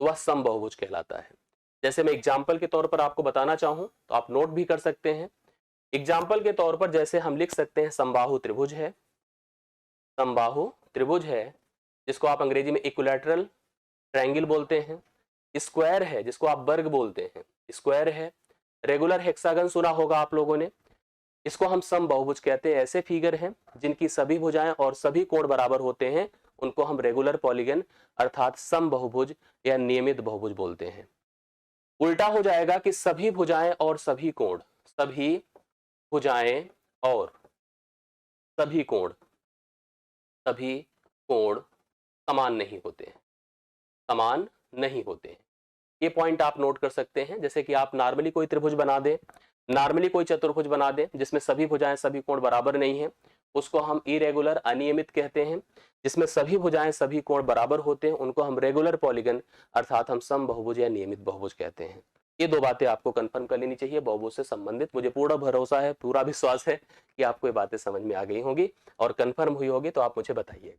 तो वह समबहुभुज कहलाता है। जैसे मैं एग्जाम्पल के तौर पर आपको बताना चाहूं तो आप नोट भी कर सकते हैं। एग्जाम्पल के तौर पर जैसे हम लिख सकते हैं, समबाहु त्रिभुज है, जिसको आप अंग्रेजी में इक्विलैटरल ट्रायंगल बोलते हैं। स्क्वायर है, जिसको आप वर्ग बोलते हैं, स्क्वायर है। रेगुलर हेक्सागन सुना होगा आप लोगों ने, इसको हम समबहुभुज कहते हैं। ऐसे फिगर हैं जिनकी सभी भुजाएं और सभी कोण बराबर होते हैं, उनको हम रेगुलर पॉलीगन अर्थात समबहुभुज या नियमित बहुभुज बोलते हैं। उल्टा हो जाएगा कि सभी भुजाएं और सभी कोण, सभी भुजाएं और सभी कोण समान नहीं होते हैं। ये पॉइंट आप नोट कर सकते हैं। जैसे कि आप नॉर्मली कोई त्रिभुज बना दें, नॉर्मली कोई चतुर्भुज बना दें जिसमें सभी भुजाएं सभी कोण बराबर नहीं है, उसको हम इरेगुलर अनियमित कहते हैं। जिसमें सभी भुजाएं सभी कोण बराबर होते हैं, उनको हम रेगुलर पॉलीगन अर्थात हम समबहुभुज या नियमित बहुभुज कहते हैं। ये दो बातें आपको कंफर्म कर लेनी चाहिए बहुभुज से संबंधित। मुझे पूरा भरोसा है, पूरा विश्वास है कि आपको ये बातें समझ में आ गई होंगी और कंफर्म हुई होगी, तो आप मुझे बताइए।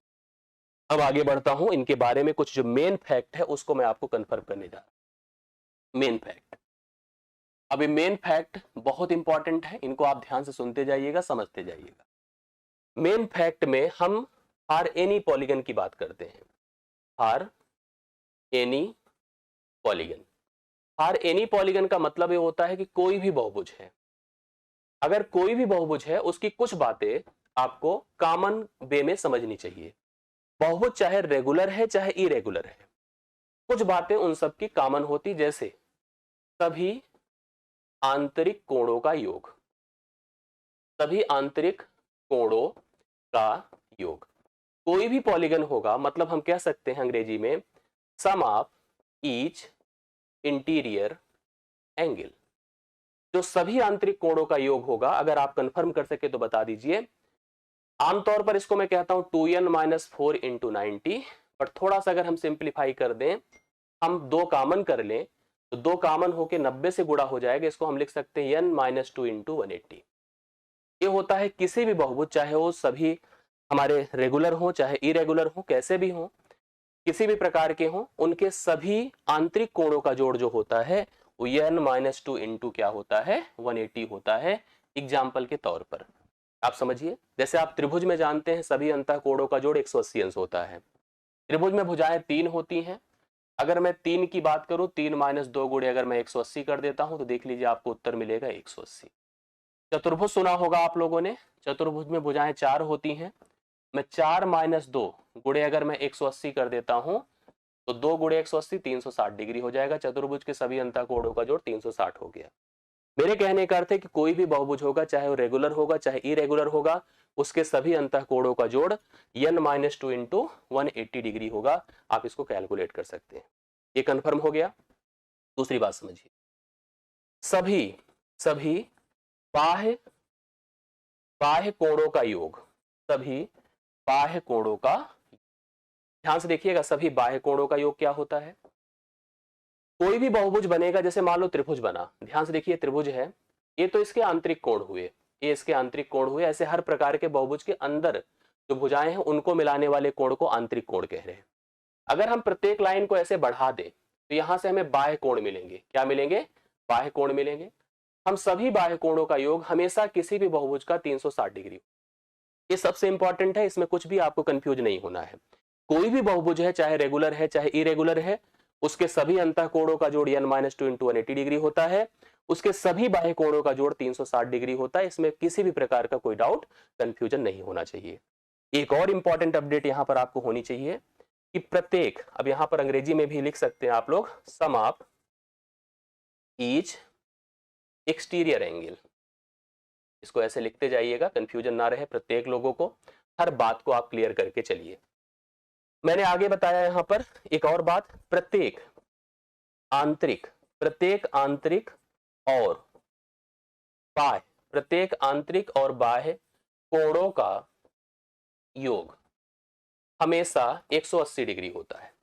अब आगे बढ़ता हूं, इनके बारे में कुछ जो मेन फैक्ट है उसको मैं आपको कंफर्म करने जा रहा हूं। मेन फैक्ट, अब ये मेन फैक्ट बहुत इंपॉर्टेंट है, इनको आप ध्यान से सुनते जाइएगा, समझते जाइएगा। मेन फैक्ट में हम फॉर एनी पॉलीगन की बात करते हैं। फॉर एनी पॉलीगन का मतलब ये होता है कि कोई भी बहुभुज है, अगर कोई भी बहुभुज है उसकी कुछ बातें आपको कॉमन वे में समझनी चाहिए। बहुभुज चाहे रेगुलर है चाहे इरेगुलर है, कुछ बातें उन सब की कॉमन होती, जैसे सभी आंतरिक कोणों का योग, सभी आंतरिक कोणों का योग। कोई भी पॉलीगन होगा मतलब हम कह सकते हैं अंग्रेजी में सम ऑफ ईच इंटीरियर एंगल, जो सभी आंतरिक कोणों का योग होगा। अगर आप कंफर्म कर सके तो बता दीजिए। आमतौर पर इसको मैं कहता हूं 2n माइनस 4 इंटू 90, बट थोड़ा सा अगर हम सिंप्लीफाई कर दें, हम दो कामन कर लें तो दो कामन होके 90 से गुणा हो जाएगा। इसको हम लिख सकते हैं n माइनस 2 इंटू 180। ये होता है किसी भी बहुभुज, चाहे वो सभी हमारे रेगुलर हो चाहे इरेगुलर हो, कैसे भी हो, किसी भी प्रकार के हो, उनके सभी आंतरिक कोणों का जोड़ जो होता है वो n माइनस 2 इंटू क्या होता है 180 होता है। एग्जाम्पल के तौर पर आप समझिए, जैसे आप त्रिभुज में जानते हैं सभी अंतः कोणों का जोड़ 180 अंश होता है। त्रिभुज में भुजाएं 3 होती हैं। अगर मैं 3 की बात करूं, 3 माइनस 2 गुणे अगर मैं 180 कर देता हूं तो देख लीजिए आपको उत्तर मिलेगा 180। चतुर्भुज सुना होगा आप लोगों ने, चतुर्भुज में भुजाएं 4 होती हैं। मैं 4 माइनस 2 गुणे अगर मैं 180 कर देता हूं तो 2 गुणे 180 360 डिग्री हो जाएगा। चतुर्भुज के सभी अंतः कोणों का जोड़ 360 हो गया। मेरे कहने का अर्थ है कि कोई भी बहुभुज होगा, चाहे वो रेगुलर होगा चाहे इरेगुलर होगा, उसके सभी अंतः कोणों का जोड़ n माइनस 2 इंटू 180 डिग्री होगा। आप इसको कैलकुलेट कर सकते हैं। ये कंफर्म हो गया। दूसरी बात समझिए, सभी सभी बाह्य बाह्य कोणों का योग, सभी बाह्य कोणों का, ध्यान से देखिएगा, सभी बाह्य कोणों का योग क्या होता है। कोई भी बहुभुज बनेगा, जैसे मान लो त्रिभुज बना, ध्यान से देखिए त्रिभुज है, ये तो इसके आंतरिक कोण हुए, ये इसके आंतरिक कोण हुए। ऐसे हर प्रकार के बहुभुज के अंदर जो भुजाएं हैं उनको मिलाने वाले कोण को आंतरिक कोण कह रहे हैं। अगर हम प्रत्येक लाइन को ऐसे बढ़ा दें तो यहां से हमें बाह्य कोण मिलेंगे। क्या मिलेंगे? बाह्य कोण मिलेंगे। हम सभी बाह्य कोणों का योग हमेशा किसी भी बहुभुज का 360 डिग्री, ये सबसे इंपॉर्टेंट है, इसमें कुछ भी आपको कंफ्यूज नहीं होना है। कोई भी बहुभुज है, चाहे रेगुलर है चाहे इरेगुलर है, उसके सभी अंतः कोणों का जोड़ n माइनस 2 इंटू 180 डिग्री होता है। उसके सभी बाह्य कोणों का जोड़ 360 डिग्री होता है। इसमें किसी भी प्रकार का कोई डाउट कंफ्यूजन नहीं होना चाहिए। एक और इंपॉर्टेंट अपडेट यहां पर आपको होनी चाहिए कि प्रत्येक, अब यहां पर अंग्रेजी में भी लिख सकते हैं आप लोग, सम ऑफ ईच एक्सटीरियर एंगल, इसको ऐसे लिखते जाइएगा, कंफ्यूजन ना रहे प्रत्येक लोगों को, हर बात को आप क्लियर करके चलिए। मैंने आगे बताया यहां पर एक और बात, प्रत्येक आंतरिक और बाह्य, प्रत्येक आंतरिक और बाह्य कोणों का योग हमेशा 180 डिग्री होता है,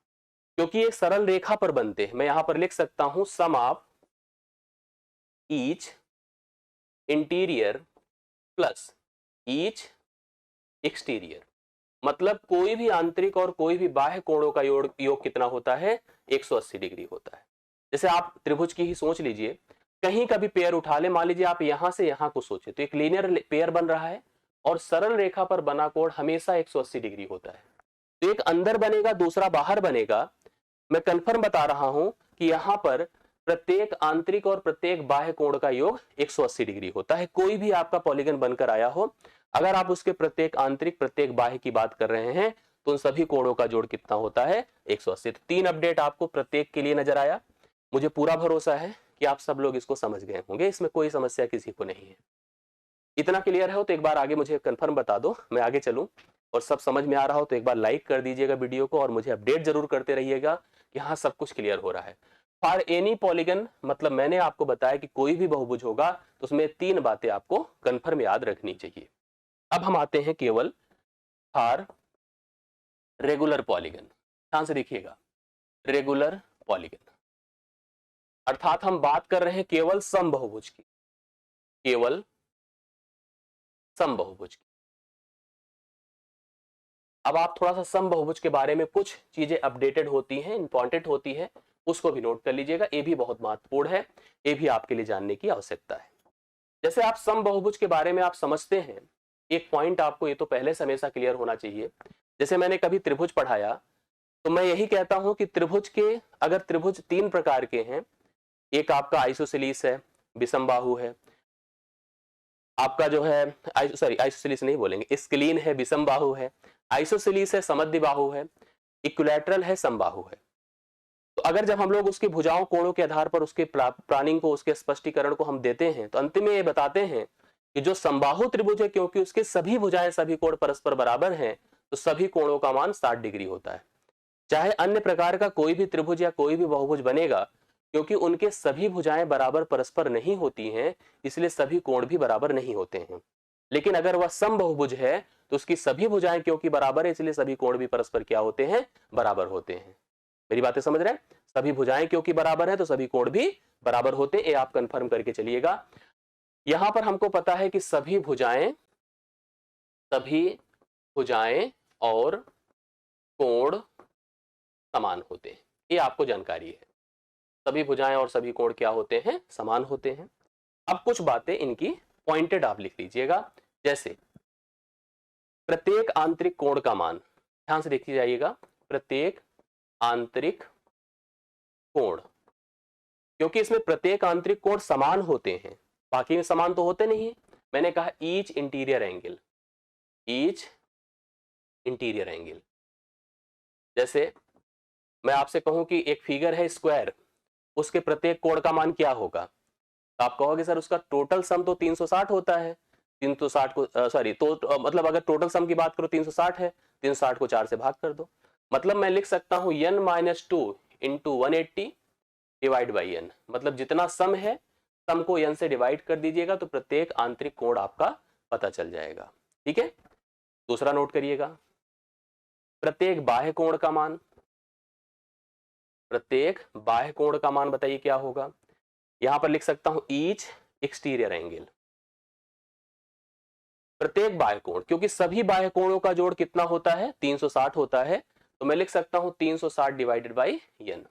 क्योंकि एक सरल रेखा पर बनते हैं। मैं यहां पर लिख सकता हूं sum of each interior plus each exterior, मतलब कोई भी आंतरिक और कोई भी बाह्य कोणों का योग कितना होता है? 180 डिग्री होता है। जैसे आप त्रिभुज की ही सोच लीजिए, कहीं का भी पेयर उठा ले, मान लीजिए आप यहां से यहां को सोचे तो एक लीनियर पेयर बन रहा है और सरल रेखा पर बना कोण हमेशा 180 डिग्री होता है। तो एक अंदर बनेगा दूसरा बाहर बनेगा। मैं कंफर्म बता रहा हूं कि यहां पर प्रत्येक आंतरिक और प्रत्येक बाह्य कोण का योग 180 डिग्री होता है। कोई भी आपका पॉलीगन बनकर आया हो, अगर आप उसके प्रत्येक आंतरिक प्रत्येक बाह्य की बात कर रहे हैं तो उन सभी कोणों का जोड़ कितना होता है? 180। तो 3 अपडेट आपको प्रत्येक के लिए नजर आया। मुझे पूरा भरोसा है कि आप सब लोग इसको समझ गए होंगे, इसमें कोई समस्या किसी को नहीं है। इतना क्लियर हो तो एक बार आगे मुझे कंफर्म बता दो, मैं आगे चलूं। और सब समझ में आ रहा हो तो एक बार लाइक कर दीजिएगा वीडियो को और मुझे अपडेट जरूर करते रहिएगा कि हाँ सब कुछ क्लियर हो रहा है। फॉर एनी पॉलीगन, मतलब मैंने आपको बताया कि कोई भी बहुभुज होगा तो उसमें 3 बातें आपको कंफर्म याद रखनी चाहिए। अब हम आते हैं केवल फॉर रेगुलर पॉलीगन। ध्यान से देखिएगा, रेगुलर पॉलीगन अर्थात हम बात कर रहे हैं केवल समबहुभुज की, केवल समबहुभुज की। अब आप थोड़ा सा समबहुभुज के बारे में कुछ चीजें अपडेटेड होती हैं, इंपॉर्टेंट होती हैं, उसको भी नोट कर लीजिएगा। ये भी बहुत महत्वपूर्ण है, ये भी आपके लिए जानने की आवश्यकता है। जैसे आप समबहुभुज के बारे में आप समझते हैं, एक पॉइंट आपको ये तो पहले से हमेशा क्लियर होना चाहिए। जैसे मैंने कभी त्रिभुज पढ़ाया तो मैं यही कहता हूं कि त्रिभुज के, अगर त्रिभुज 3 प्रकार के हैं, एक आपका आइसोसेलिस है, विषमबाहु है, आपका जो है आइसोसेलिस नहीं बोलेंगे, स्क्लीन है, विषमबाहु है, आइसोसेलिस है, समद्विबाहु है, इक्विलैटरल है, समबाहु है। तो अगर जब हम लोग उसकी भुजाओं कोणों के आधार पर उसके प्लानिंग को, उसके स्पष्टीकरण को हम देते हैं तो अंतिम में ये बताते हैं कि जो समबाहु त्रिभुज है, क्योंकि उसके सभी भुजाएं सभी कोण परस्पर बराबर हैं, तो सभी कोणों का मान 60 डिग्री होता है। चाहे अन्य प्रकार का कोई भी त्रिभुज या कोई भी बहुभुज बनेगा, क्योंकि उनके सभी भुजाएं बराबर परस्पर नहीं होती हैं, इसलिए सभी कोण भी बराबर नहीं होते हैं। लेकिन अगर वह समबाहुभुज है तो उसकी सभी भुजाएं क्योंकि बराबर है, इसलिए सभी कोण भी परस्पर क्या होते हैं, बराबर होते हैं। मेरी बातें समझ रहे हैं? सभी भुजाएं क्योंकि बराबर है तो सभी कोण भी बराबर होते हैं, ये आप कंफर्म करके चलिएगा। यहां पर हमको पता है कि सभी भुजाएं और कोण समान होते हैं, ये आपको जानकारी है। सभी भुजाएं और सभी कोण क्या होते हैं, समान होते हैं। अब कुछ बातें इनकी पॉइंटेड आप लिख लीजिएगा, जैसे प्रत्येक आंतरिक कोण का मान, ध्यान से देखिए जाइएगा, प्रत्येक आंतरिक कोण, क्योंकि इसमें प्रत्येक आंतरिक कोण समान होते हैं, बाकी में समान तो होते नहीं। मैंने कहा each interior angle, each interior angle. जैसे मैं आपसे कहूं कि एक फिगर है स्क्वायर, उसके प्रत्येक कोण का मान क्या होगा, तो आप कहोगे सर उसका टोटल सम तो 360 होता है। 360 को सॉरी तो मतलब अगर टोटल सम की बात करो 360 है, 360 को 4 से भाग कर दो। मतलब मैं लिख सकता हूं n-2 into 180 divide by n, मतलब जितना सम है सम को n से डिवाइड कर दीजिएगा तो प्रत्येक आंतरिक कोण आपका पता चल जाएगा। ठीक है, दूसरा नोट करिएगा, प्रत्येक बाह्य कोण का मान, प्रत्येक बाह्य कोण का मान बताइए क्या होगा। यहां पर लिख सकता हूं ईच एक्सटीरियर एंगल, प्रत्येक बाह्य कोण, क्योंकि सभी बाह्य कोणों का जोड़ कितना होता है, 360 होता है, तो मैं लिख सकता हूं 360 divided by n,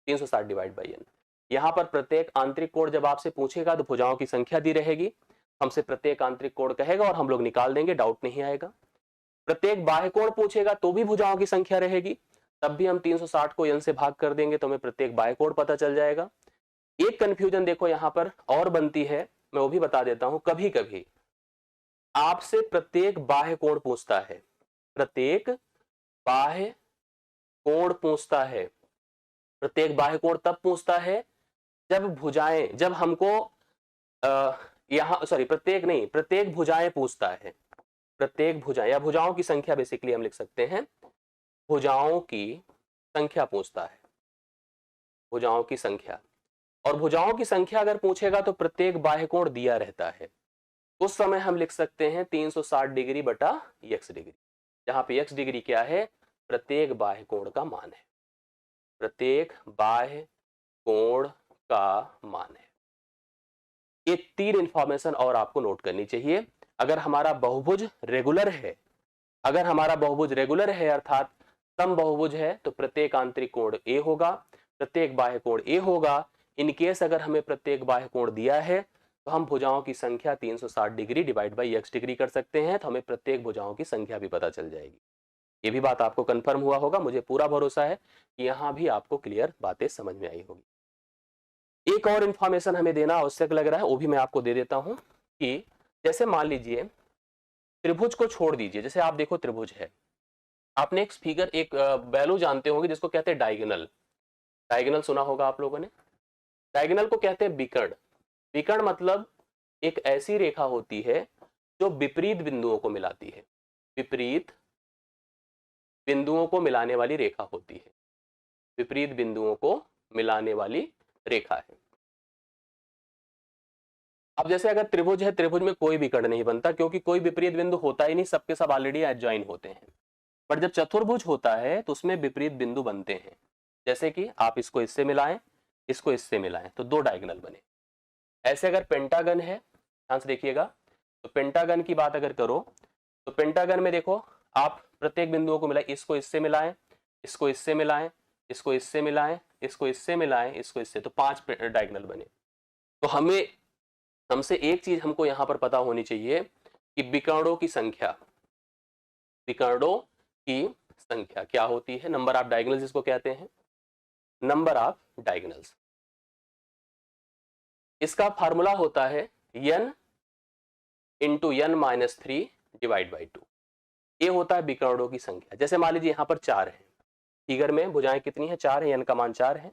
360 divide by n। यहां पर प्रत्येक आंतरिक कोण जब आपसे पूछेगा तो भुजाओं की संख्या दी रहेगी, हमसे प्रत्येक आंतरिक कोण कहेगा और हम लोग निकाल देंगे, डाउट नहीं आएगा। प्रत्येक बाह्य कोण पूछेगा तो भी भुजाओं की संख्या रहेगी, तब भी हम 360 को n से भाग कर देंगे तो हमें प्रत्येक बाह्य कोण पता चल जाएगा। एक कंफ्यूजन देखो यहां पर और बनती है, मैं वो भी बता देता हूं। कभी कभी आपसे प्रत्येक बाह्य कोण पूछता है, प्रत्येक बाह्य कोण पूछता है, प्रत्येक बाह्य कोण तब पूछता है जब भुजाएं, जब हमको यहां सॉरी प्रत्येक नहीं, प्रत्येक भुजाएं पूछता है, प्रत्येक भुजाएं या भुजाओं की संख्या बेसिकली हम लिख सकते हैं, भुजाओं की संख्या पूछता है, भुजाओं की संख्या। और भुजाओं की संख्या अगर पूछेगा तो प्रत्येक बाह्य कोण दिया रहता है, उस समय हम लिख सकते हैं 360 डिग्री बटा x डिग्री, जहां पे x डिग्री क्या है, प्रत्येक बाह्य कोण का मान है, प्रत्येक बाह्य कोण का मान है। ये 3 इंफॉर्मेशन और आपको नोट करनी चाहिए। अगर हमारा बहुभुज रेगुलर है, अगर हमारा बहुभुज रेगुलर है अर्थात समबाहुभुज है, तो प्रत्येक आंतरिक कोण a होगा, प्रत्येक बाह्य कोण a होगा। इन केस अगर हमें प्रत्येक बाह्य कोण दिया है तो हम भुजाओं की संख्या 360 degree divide by x degree कर सकते हैं, तो हमें प्रत्येक भुजाओं की संख्या भी पता चल जाएगी। ये भी बात आपको कंफर्म हुआ होगा, मुझे पूरा भरोसा है कि यहां भी आपको क्लियर बातें समझ में आई होगी। एक और इंफॉर्मेशन हमें देना आवश्यक लग रहा है, वो भी मैं आपको दे देता हूं कि जैसे मान लीजिए त्रिभुज को छोड़ दीजिए, जैसे आप देखो त्रिभुज है, आपने एक फिगर, एक वैल्यू जानते होंगे जिसको कहते हैं डायगोनल, डायगोनल सुना होगा आप लोगों ने। डायगोनल को कहते हैं विकर्ण। विकर्ण मतलब एक ऐसी रेखा होती है जो विपरीत बिंदुओं को मिलाती है, विपरीत बिंदुओं को मिलाने वाली रेखा होती है, विपरीत बिंदुओं को मिलाने वाली रेखा है। अब जैसे अगर त्रिभुज है, त्रिभुज में कोई विकर्ण नहीं बनता क्योंकि कोई विपरीत बिंदु होता ही नहीं, सबके सब ऑलरेडी एडजॉइन होते हैं। पर जब चतुर्भुज होता है तो उसमें विपरीत बिंदु बनते हैं, जैसे कि आप इसको इससे मिलाएं, इसको इससे मिलाएं तो 2 डायगोनल बने। ऐसे अगर पेंटागन है, ध्यान से देखिएगा, तो पेंटागन की बात अगर करो तो पेंटागन में देखो आप प्रत्येक बिंदुओं को मिलाएं, इसको इससे मिलाएं, इसको इससे मिलाएं, इसको इससे मिलाएं, इसको इससे मिलाएं, इसको इससे, तो 5 डायगोनल बने। तो हमसे एक चीज हमको यहां पर पता होनी चाहिए कि विकर्णों की संख्या, विकर्णों की संख्या क्या होती है, नंबर ऑफ डायगोनल्स जिसको कहते हैं, नंबर ऑफ डायगोनल्स। इसका फार्मूला होता है n into n-3 divide by 2, ये होता है विकर्णों की संख्या। जैसे मान लीजिए यहां पर 4 है, फिगर में भुजाएं कितनी है, 4 है, n का मान 4 है।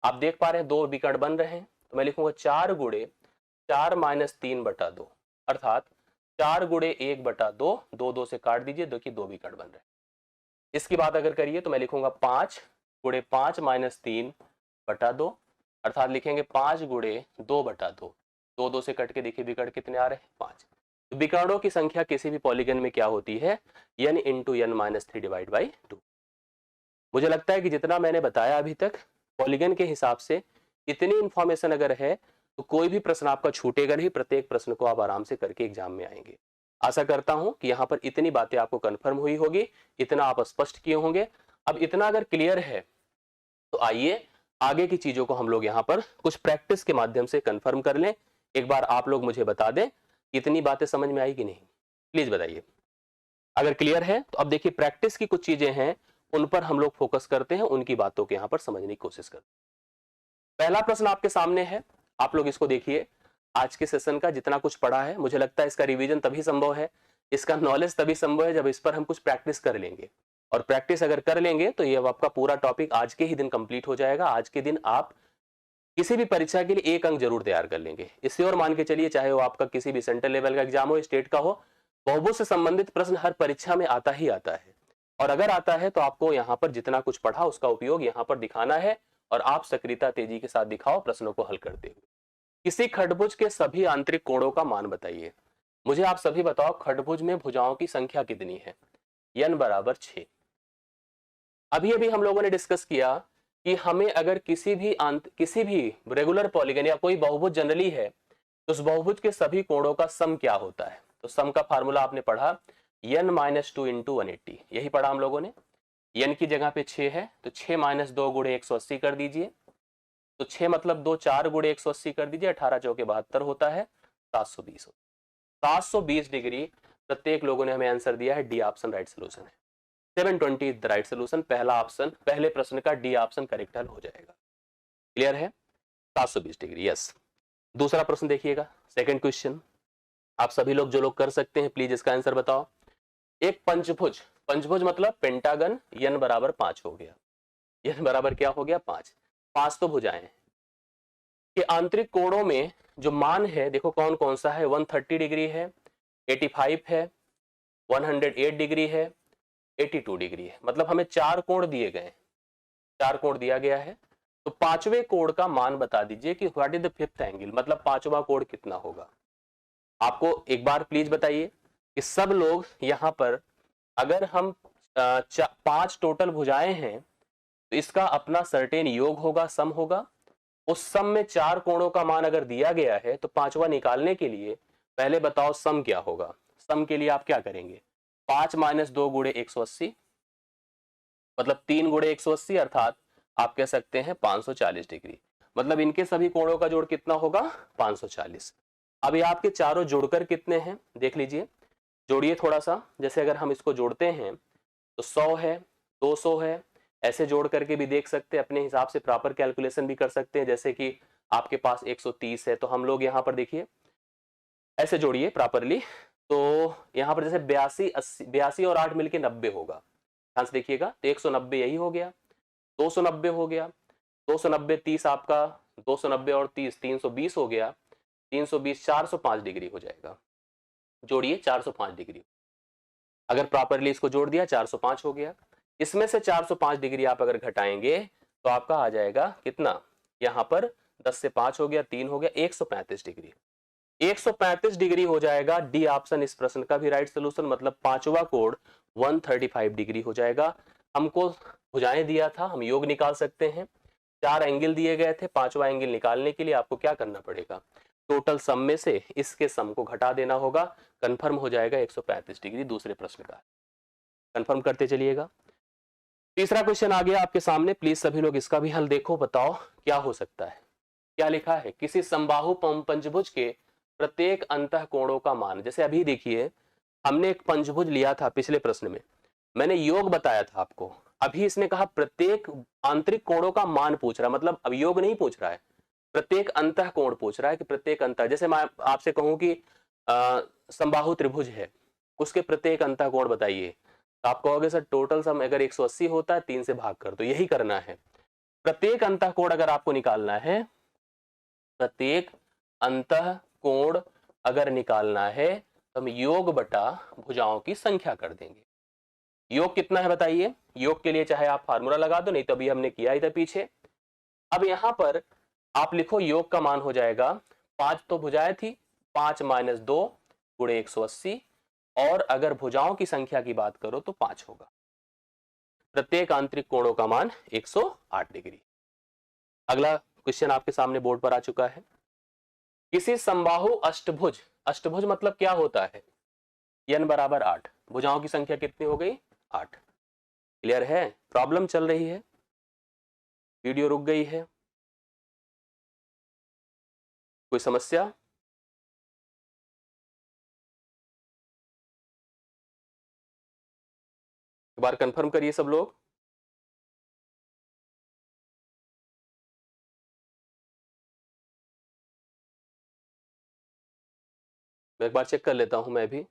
आप देख पा रहे हैं 2 विकर्ण बन रहे हैं, तो मैं लिखूंगा 4 गुणे 4 - 3 बटा 2, अर्थात 4 गुणे 1/2, 2 से काट दीजिए, देखिए 2 भी कट बन रहे हैं। इसकी बात अगर करिए तो मैं लिखूंगा 5 गुणे 5 माइनस 3/2, अर्थात लिखेंगे 5 गुणे 2/2, 2 से कट के देखिए विकर्ण कितने आ रहे हैं, 5। तो विकर्णों की संख्या किसी भी पॉलीगन में क्या होती है, n into n minus 3 divide by 2। मुझे लगता है कि जितना मैंने बताया अभी तक पॉलीगन के हिसाब से इतनी इंफॉर्मेशन अगर है तो कोई भी प्रश्न आपका छूटेगा नहीं, प्रत्येक प्रश्न को आप आराम से करके एग्जाम में आएंगे। आशा करता हूं कि यहाँ पर इतनी बातें आपको कंफर्म हुई होगी, इतना आप स्पष्ट किए होंगे। अब इतना अगर क्लियर है तो आइए आगे की चीजों को हम लोग यहाँ पर कुछ प्रैक्टिस के माध्यम से कंफर्म कर लें। एक बार आप लोग मुझे बता दें इतनी बातें समझ में आई कि नहीं, प्लीज बताइए। अगर क्लियर है तो अब देखिए प्रैक्टिस की कुछ चीजें हैं, उन पर हम लोग फोकस करते हैं, उनकी बातों को यहाँ पर समझने की कोशिश करते हैं। पहला प्रश्न आपके सामने है, आप लोग इसको देखिए। आज के सेशन का जितना कुछ पढ़ा है, मुझे लगता है इसका रिवीजन तभी संभव है, इसका नॉलेज तभी संभव है जब इस पर हम कुछ प्रैक्टिस कर लेंगे। और प्रैक्टिस अगर कर लेंगे तो ये आपका पूरा टॉपिक आज के ही दिन कंप्लीट हो जाएगा। आज के दिन आप किसी भी परीक्षा के लिए 1 अंक जरूर तैयार कर लेंगे। इससे और मान के चलिए, चाहे वो आपका किसी भी सेंट्रल लेवल का एग्जाम हो, स्टेट का हो, बहुभुज से संबंधित प्रश्न हर परीक्षा में आता ही आता है। और अगर आता है तो आपको यहाँ पर जितना कुछ पढ़ा उसका उपयोग यहाँ पर दिखाना है, और आप सक्रियता तेजी के साथ दिखाओ प्रश्नों को हल करते हुए। किसी खंडभुज के सभी आंतरिक कोणों का मान बताइए। मुझे आप सभी बताओ खंडभुज में भुजाओं की संख्या कितनी है, n बराबर 6। अभी अभी हम लोगों ने डिस्कस किया कि हमें अगर किसी भी रेगुलर पॉलीगन या कोई बहुभुज जनरली है तो उस बहुभुज के सभी कोणों का सम क्या होता है। तो सम का फार्मूला आपने पढ़ा n माइनस 2 इंटू 180, यही पढ़ा हम लोगों ने। n की जगह पे 6 है तो 6 माइनस 2 गुणे 180 कर दीजिए, तो 6 मतलब 2, 4 गुणे 180 कर दीजिए, 18 चौके 72 होता है, 720 720 डिग्री। प्रत्येक लोगों ने हमें आंसर दिया है, डी ऑप्शन राइट सोल्यूशन है। 720 द राइट सोल्यूशन, पहला ऑप्शन, पहले प्रश्न का डी ऑप्शन करेक्ट हल हो जाएगा। क्लियर है, 720 डिग्री, यस। दूसरा प्रश्न देखिएगा, सेकंड क्वेश्चन। आप सभी लोग जो लोग कर सकते हैं प्लीज इसका आंसर बताओ। एक पंचभुज, पंचभुज मतलब पेंटागन, n बराबर 5 हो गया, n बराबर क्या हो गया, 5। 5 तो भुजाएं हैं कि आंतरिक कोणों में जो मान है देखो कौन कौन सा है, 130 डिग्री है, 85 है, 108 डिग्री है, 82 डिग्री है। मतलब हमें 4 कोण दिए गए, 4 कोण दिया गया है। तो पांचवें कोण का मान बता दीजिए कि what is the fifth angle, मतलब पांचवा कोण कितना होगा। आपको एक बार प्लीज बताइए कि सब लोग यहां पर, अगर हम 5 टोटल भुजाएं हैं तो इसका अपना सर्टेन योग होगा, सम होगा। उस सम में 4 कोणों का मान अगर दिया गया है तो पांचवा निकालने के लिए पहले बताओ सम क्या होगा। सम के लिए आप क्या करेंगे, 5 माइनस 2 गुणे 180, मतलब 3 गुणे 180, अर्थात आप कह सकते हैं 540 डिग्री। मतलब इनके सभी कोणों का जोड़ कितना होगा, 540। अब ये आपके चारों जोड़कर कितने हैं देख लीजिए, जोड़िए थोड़ा सा। जैसे अगर हम इसको जोड़ते हैं तो 100 है, 200 है, ऐसे जोड़ करके भी देख सकते हैं, अपने हिसाब से प्रॉपर कैलकुलेशन भी कर सकते हैं। जैसे कि आपके पास 130 है तो हम लोग यहाँ पर देखिए ऐसे जोड़िए प्रॉपरली, तो यहाँ पर जैसे 82 और 8 मिलके 90 होगा, ध्यान से देखिएगा। तो 190 यही हो गया, 290 हो गया, 290 30 आपका, 290 और 30 320 हो गया, 320 405 डिग्री हो जाएगा। जोड़िए 405 डिग्री, अगर प्रॉपरली इसको जोड़ दिया 405 हो गया। इसमें से 405 डिग्री आप अगर घटाएंगे तो आपका आ जाएगा कितना, यहाँ पर 10 से 5 हो गया, 3 हो गया, 135 डिग्री। 135 डिग्री हो जाएगा डी ऑप्शन इस प्रश्न का भी राइट सोल्यूशन, मतलब पांचवा कोण 135 डिग्री हो जाएगा। हमको भुजाएं दिया था, हम योग निकाल सकते हैं। 4 एंगल दिए गए थे, पांचवा एंगल निकालने के लिए आपको क्या करना पड़ेगा, टोटल सम में से इसके सम को घटा देना होगा, कंफर्म हो जाएगा 135 डिग्री दूसरे प्रश्न का। कंफर्म करते चलिएगा। तीसरा क्वेश्चन आ गया आपके सामने, प्लीज सभी लोग इसका भी हल देखो, बताओ क्या हो सकता है। क्या लिखा है, किसी समबाहु पंचभुज के प्रत्येक अंतः कोणों का मान। जैसे अभी देखिए हमने एक पंचभुज लिया था पिछले प्रश्न में, मैंने योग बताया था आपको। अभी इसने कहा प्रत्येक आंतरिक कोणों का मान पूछ रहा है, मतलब अब योग नहीं पूछ रहा है, प्रत्येक अंतः कोण पूछ रहा है कि प्रत्येक अंतः। जैसे मैं आपसे कहूं कि समबाहु त्रिभुज है, उसके प्रत्येक अंतः कोण बताइए, तो आप कहोगे सर टोटल सम अगर 180 होता है 3 से भाग कर दो, यही करना है। प्रत्येक अंतः कोण अगर आपको निकालना है, प्रत्येक अंतः कोण अगर निकालना है तो हम योग बटा भुजाओं की संख्या कर देंगे। योग कितना है बताइए? योग के लिए चाहे आप फार्मूला लगा दो, नहीं तो अभी हमने किया इधर पीछे। अब यहां पर आप लिखो योग का मान हो जाएगा 5 तो भुजाएं थी, 5 माइनस 2 गुणे 180, और अगर भुजाओं की संख्या की बात करो तो 5 होगा। प्रत्येक आंतरिक कोणों का मान 108 डिग्री। अगला क्वेश्चन आपके सामने बोर्ड पर आ चुका है। किसी समबाहु अष्टभुज, अष्टभुज मतलब क्या होता है? n बराबर 8, भुजाओं की संख्या कितनी हो गई? 8। क्लियर है? प्रॉब्लम चल रही है, वीडियो रुक गई है, कोई समस्या? एक बार कंफर्म करिए सब लोग। मैं एक बार चेक कर लेता हूं मैं भी।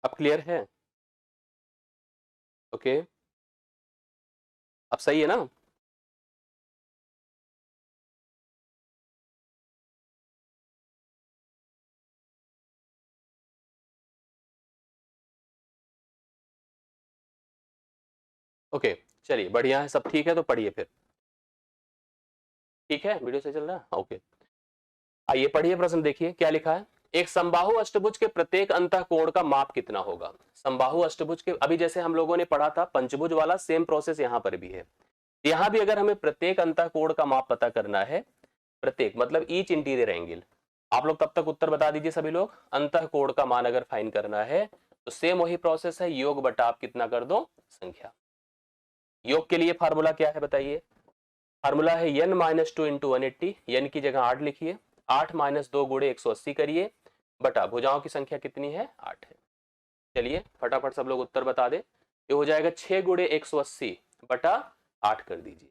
अब क्लियर है? ओके, अब सही है ना? ओके, चलिए बढ़िया है, सब ठीक है तो पढ़िए फिर। ठीक है, वीडियो से चल रहा है? ओके, आइए पढ़िए प्रश्न, देखिए क्या लिखा है। एक समबाहु अष्टभुज के प्रत्येक अंतःकोण का माप कितना होगा? समबाहु अष्टभुज के, अभी जैसे हम लोगों ने पढ़ा था पंचभुज वाला, सेम प्रोसेस यहां पर भी है। यहां भी अगर हमें प्रत्येक अंतःकोण का माप पता करना है, प्रत्येक मतलब ईच इंटीरियर एंगल, आप लोग तब तक उत्तर बता दीजिए सभी लोग। अंतःकोण का मान अगर फाइंड करना है तो सेम वही प्रोसेस है, योग बटा आप कितना कर दो? संख्या। योग के लिए फार्मूला क्या है बताइए? फार्मूला है n माइनस 2 इंटू 180, n की जगह 8 लिखिए, 8 माइनस 2 गुणे 180 करिए, बटा भुजाओं की संख्या कितनी है? 8 है। चलिए फटाफट सब लोग उत्तर बता दे। ये हो जाएगा 6 गुणे 180 बटा 8 कर दीजिए।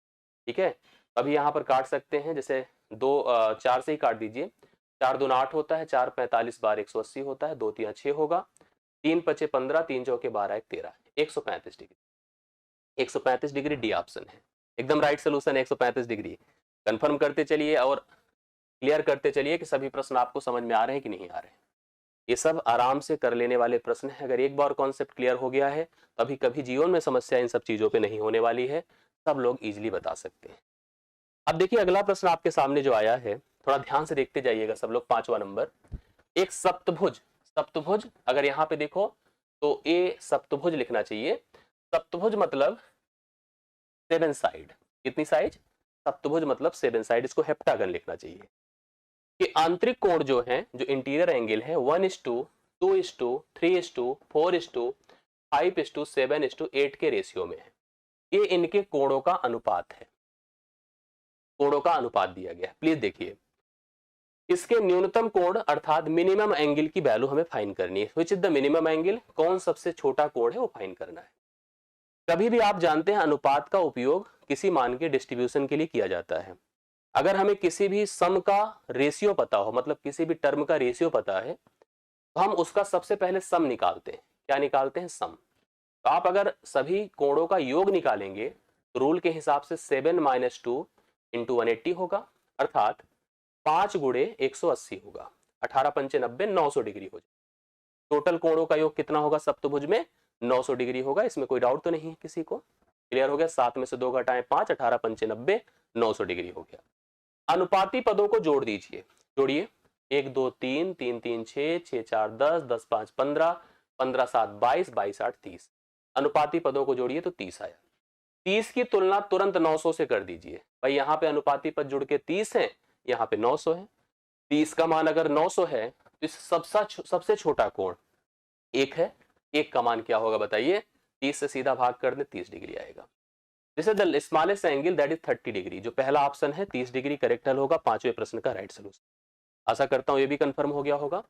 ठीक है, अभी यहाँ पर काट सकते हैं, जैसे 4 से ही काट दीजिए। 4 दूना 8 होता है, 4 45 बार 180 होता है, 2 3 6 होगा, 3 पचे 15, 3 चौके 12 1 13, 135 डिग्री। 135 डिग्री डी ऑप्शन है, एकदम राइट सोल्यूशन। 135 डिग्री कंफर्म करते चलिए और क्लियर करते चलिए कि सभी प्रश्न आपको समझ में आ रहे हैं कि नहीं आ रहे हैं। ये सब आराम से कर लेने वाले प्रश्न है। अगर एक बार कॉन्सेप्ट क्लियर हो गया है तो अभी कभी जीवन में समस्या इन सब चीजों पे नहीं होने वाली है, सब लोग इजीली बता सकते हैं। अब देखिए अगला प्रश्न आपके सामने जो आया है, थोड़ा ध्यान से देखते जाइएगा सब लोग। 5वां नंबर, एक सप्तभुज, सप्तभुज अगर यहाँ पे देखो तो ए सप्तभुज लिखना चाहिए। सप्तभुज मतलब 7 साइड, कितनी साइड? सप्तभुज मतलब 7 साइड, इसको हेप्टागन लिखना चाहिए। कि आंतरिक कोण जो है, जो इंटीरियर एंगल है, 1:2, 2:3, 4:4, 5:7:8 के रेशियो में है। ये इनके कोणों का अनुपात है, कोणों का अनुपात दिया गया है। प्लीज देखिए, इसके न्यूनतम कोण अर्थात मिनिमम एंगल की वैल्यू हमें फाइंड करनी है। Which is the minimum angle, कौन सबसे छोटा कोण है वो फाइंड करना है। कभी भी आप जानते हैं अनुपात का उपयोग किसी मान के डिस्ट्रीब्यूशन के लिए किया जाता है। अगर हमें किसी भी सम का रेशियो पता हो, मतलब किसी भी टर्म का रेशियो पता है, तो हम उसका सबसे पहले सम निकालते हैं। क्या निकालते हैं? सम। तो आप अगर सभी कोणों का योग निकालेंगे तो रूल के हिसाब से 7 माइनस 2 इंटू 180 होगा, अर्थात 5 गुणे 180 होगा। 18 पंचे 90, 900 डिग्री हो जाए। टोटल कोणों का योग कितना होगा सप्तभुज में? 900 डिग्री होगा, इसमें कोई डाउट तो नहीं है किसी को? क्लियर हो गया? 7 में से 2 घटाएं 5, 18 पंचे 90, 900 डिग्री हो गया। अनुपाती पदों को जोड़ दीजिए, जोड़िए। 1 2 3, 3 3 6, 6 4 10, 10 5 15, 15 7 22, 22 8 30। अनुपाती पदों को जोड़िए तो 30 आया। 30 की तुलना तुरंत 900 से कर दीजिए। भाई यहाँ पे अनुपाती पद जुड़ के 30 है, यहाँ पे 900 है। 30 का मान अगर 900 है तो इस सबसे छोटा कोण 1 है। 1 का मान क्या होगा बताइए? 30 से सीधा भाग कर दे, 30 डिग्री आएगा। This is the smallest angle, that is 30 degree. जो पहला ऑप्शन है 30 डिग्री करेक्ट हल होगा, 5वें प्रश्न का राइट सोल्यूशन। आशा करता हूं ये भी कंफर्म हो गया होगा।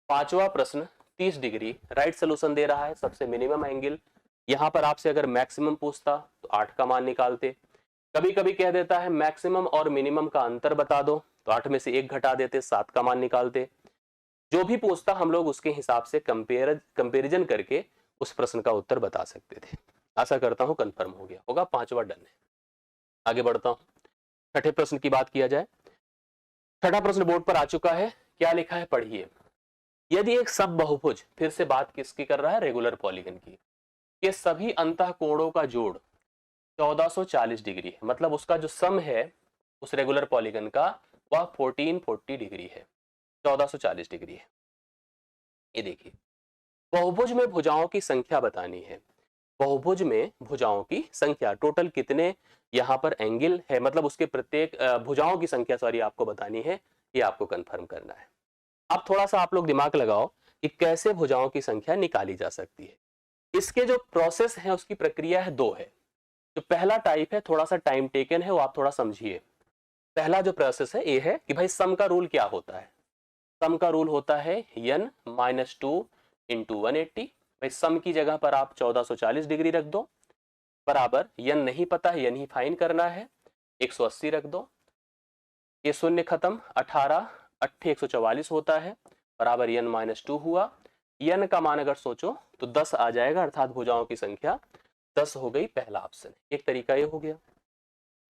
5वां प्रश्न 30 डिग्री राइट सोल्यूशन दे रहा है, सबसे मिनिमम एंगल। यहां पर आपसे अगर मैक्सिमम पूछता तो 8 का मान निकालते। कभी कभी कह देता है मैक्सिमम और मिनिमम का अंतर बता दो, तो 8 में से 1 घटा देते, 7 का मान निकालते। जो भी पूछता हम लोग उसके हिसाब से कंपेरिजन करके उस प्रश्न का उत्तर बता सकते थे। आशा करता हूं कंफर्म हो गया होगा। 5वां डन है। आगे बढ़ता हूं, छठे प्रश्न की बात किया जाए। छठा प्रश्न बोर्ड पर आ चुका है, क्या लिखा है पढ़िए। यदि एक सब बहुभुज, फिर से बात किसकी कर रहा है, रेगुलर पॉलीगन की, के सभी अंतः कोणों का जोड़ 1440 डिग्री है, मतलब उसका जो सम है उस रेगुलर पॉलीगन का वह 1440 डिग्री है, 1440 डिग्री है। ये देखिए, बहुभुज में भुजाओं की संख्या बतानी है। बहुभुज में भुजाओं की संख्या, टोटल कितने यहां पर एंगल है, मतलब उसके प्रत्येक भुजाओं की संख्या सॉरी आपको बतानी है, ये आपको कंफर्म करना है। अब थोड़ा सा आप लोग दिमाग लगाओ कि कैसे भुजाओं की संख्या निकाली जा सकती है। इसके जो प्रोसेस है, उसकी प्रक्रिया है, दो है। जो पहला टाइप है, थोड़ा सा टाइम टेकन है, वो आप थोड़ा समझिए। पहला जो प्रोसेस है ये है कि भाई सम का रूल क्या होता है। सम का रूल होता है n - 2 इंटू 180। भाई सम की जगह पर आप 1440 डिग्री रख दो, बराबर n नहीं पता है, n ही फाइन करना है, 180 रख दो, ये शून्य खत्म, 18 8 144 होता है, बराबर n - 2 हुआ। n का मान अगर सोचो तो 10 आ जाएगा, अर्थात भुजाओं की संख्या 10 हो गई, पहला ऑप्शन। एक तरीका ये हो गया।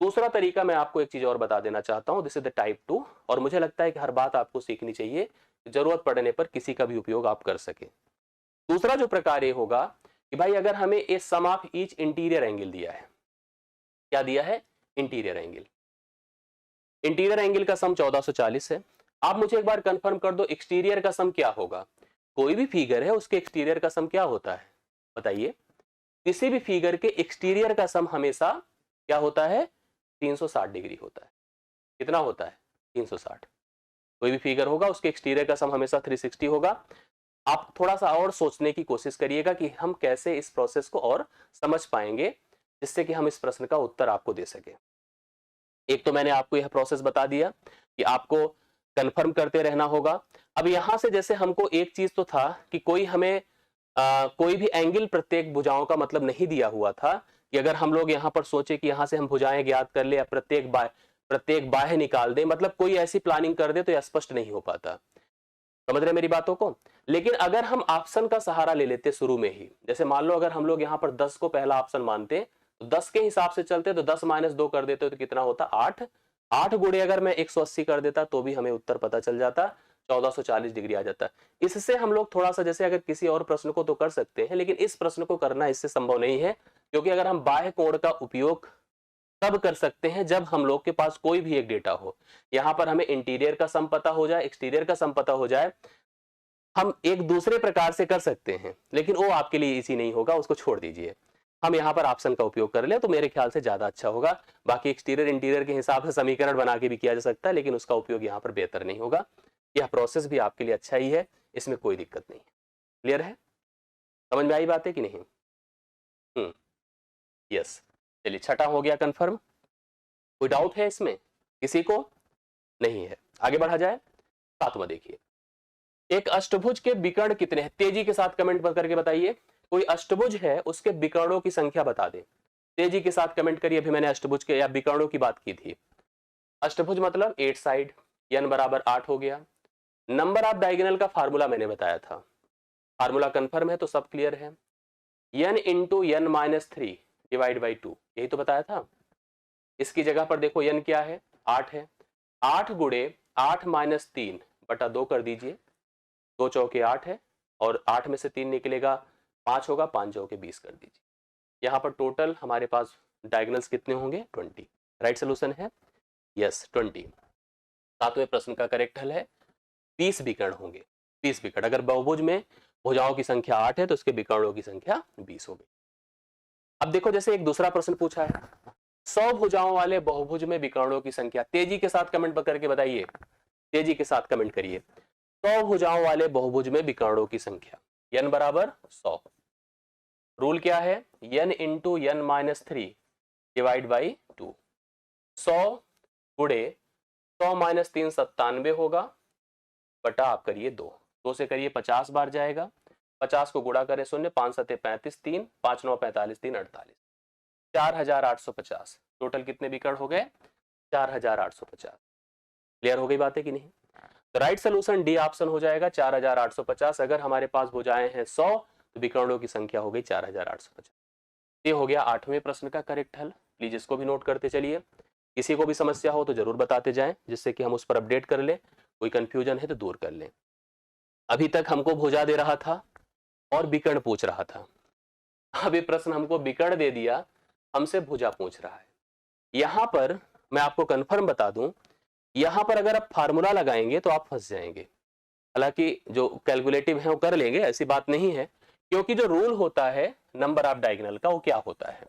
दूसरा तरीका मैं आपको एक चीज और बता देना चाहता हूं, दिस इज द टाइप 2, और मुझे लगता है कि हर बात आपको सीखनी चाहिए, जरूरत पड़ने पर किसी का भी उपयोग आप कर सके। दूसरा जो प्रकार ये होगा कि भाई अगर हमें ए सम ऑफ ईच इंटीरियर एंगल दिया है, क्या दिया है, इंटीरियर एंगल। इंटीरियर एंगल का सम 1440 है। आप मुझे एक बार कंफर्म कर दो एक्सटीरियर का सम क्या होगा। कोई भी फिगर है उसके एक्सटीरियर का सम क्या होता है, बताइए। किसी भी फिगर के एक्सटीरियर का सम हमेशा क्या होता है, 360 डिग्री होता है। कितना होता है, 360। कोई भी फिगर होगा उसके एक्सटीरियर का सम हमेशा 360 होगा। आप थोड़ा सा और सोचने की कोशिश करिएगा कि हम कैसे इस प्रोसेस को और समझ पाएंगे, जिससे कि हम इस प्रश्न का उत्तर आपको दे सके। एक तो मैंने आपको यह प्रोसेस बता दिया कि आपको कंफर्म करते रहना होगा। अब यहां से जैसे हमको एक चीज तो था कि कोई हमें कोई भी एंगल प्रत्येक भुजाओं का मतलब नहीं दिया हुआ था, कि अगर हम लोग यहाँ पर सोचे कि यहाँ से हम भुजाएं ज्ञात कर ले या प्रत्येक बाह्य निकाल दे, मतलब कोई ऐसी प्लानिंग कर दे तो यह स्पष्ट नहीं हो पाता। समझ रहे मेरी बातों को। लेकिन अगर हम ऑप्शन का सहारा ले लेते शुरू में ही, जैसे मान लो अगर हम लोग यहाँ पर 10 को पहला ऑप्शन मानते, तो 10 के हिसाब से चलते, तो 10 - 2 कर देते तो कितना होता, 8। 8 गुणे अगर मैं 180 कर देता तो भी हमें उत्तर पता चल जाता, 1440 डिग्री आ जाता। इससे हम लोग थोड़ा सा, जैसे अगर किसी और प्रश्न को तो कर सकते हैं, लेकिन इस प्रश्न को करना इससे संभव नहीं है, क्योंकि अगर हम बाह्य कोण का उपयोग तब कर सकते हैं जब हम लोग के पास कोई भी एक डेटा हो। यहां पर हमें इंटीरियर का सम पता हो जाए, एक्सटीरियर का सम पता हो जाए, हम एक दूसरे प्रकार से कर सकते हैं, लेकिन वो आपके लिए इजी नहीं होगा, उसको छोड़ दीजिए। हम यहाँ पर ऑप्शन का उपयोग कर ले तो मेरे ख्याल से ज्यादा अच्छा होगा। बाकी एक्सटीरियर इंटीरियर के हिसाब से समीकरण बना के भी किया जा सकता है, लेकिन उसका उपयोग यहाँ पर बेहतर नहीं होगा। यह प्रोसेस भी आपके लिए अच्छा ही है, इसमें कोई दिक्कत नहीं है। क्लियर है, समझ में आई बात है कि नहीं। यस, चलिए छठा हो गया कंफर्म। कोई डाउट है इसमें किसी को, नहीं है, आगे बढ़ा जाए। सातवां देखिए, एक अष्टभुज के विकर्ण कितने हैं, तेजी के साथ कमेंट करके बताइए। कोई अष्टभुज है उसके विकर्णों की संख्या बता दे, तेजी के साथ कमेंट करिए। अभी मैंने अष्टभुज के या विकर्णों की बात की थी। अष्टभुज मतलब 8 साइड, n बराबर 8 हो गया। नंबर ऑफ डायगोनल का फार्मूला मैंने बताया था, फार्मूला कंफर्म है तो सब क्लियर है। n into n - 3 divide by 2, यही तो बताया था। इसकी जगह पर देखो n क्या है, 8 है। 8 गुणे 8 - 3 बटा 2 कर दीजिए, 2 चौके 8 है, और 8 में से 3 निकलेगा 5 होगा, 5 चौके 20 कर दीजिए। यहाँ पर टोटल हमारे पास डायगोनल्स कितने होंगे, 20। राइट सोल्यूशन है यस 20। सातवें प्रश्न का करेक्ट हल है 20 विकर्ण होंगे। 20 विकर्ण, अगर बहुभुज में भुजाओं की संख्या 8 है तो उसके विकर्णों की संख्या 20 हो गई। अब देखो जैसे एक दूसरा प्रश्न पूछा है, 100 भुजाओं वाले बहुभुज में विकर्णों की संख्या, तेजी के साथ कमेंट करके बताइए, तेजी के साथ कमेंट करिए। 100 भुजाओं वाले बहुभुज में विकर्णों की संख्या, n बराबर 100। रूल क्या है, n into n - 3 divide by 2। 100 गुणे 100 - 3 97 होगा, बटा आप करिए 2 से करिए 50 बार जाएगा। 50 को गुणा करें 0, 5 7 35, 3 5 9 45, 3 48, 4850। टोटल कितने विकर्ण हो गए, 4850। क्लियर हो गई बात है कि नहीं। तो राइट सोल्यूशन डी ऑप्शन हो जाएगा 4850। अगर हमारे पास भुजाएं हैं 100 तो विकर्णों की संख्या हो गई 4850। ये हो गया 8वें प्रश्न का करेक्ट हल। प्लीज इसको भी नोट करते चलिए। किसी को भी समस्या हो तो जरूर बताते जाएं, जिससे कि हम उस पर अपडेट कर लें, कोई कंफ्यूजन है तो दूर कर लें। अभी तक हमको भुजा दे रहा था और विकर्ण पूछ रहा था, अब ये प्रश्न हमको विकर्ण दे दिया, हमसे भुजा पूछ रहा है। यहां पर मैं आपको कंफर्म बता दूं, यहां पर अगर आप फार्मूला लगाएंगे तो आप फंस जाएंगे। हालांकि जो कैलकुलेटिव है वो कर लेंगे, ऐसी बात नहीं है, क्योंकि जो रूल होता है नंबर ऑफ डायगोनल का, वो क्या होता है?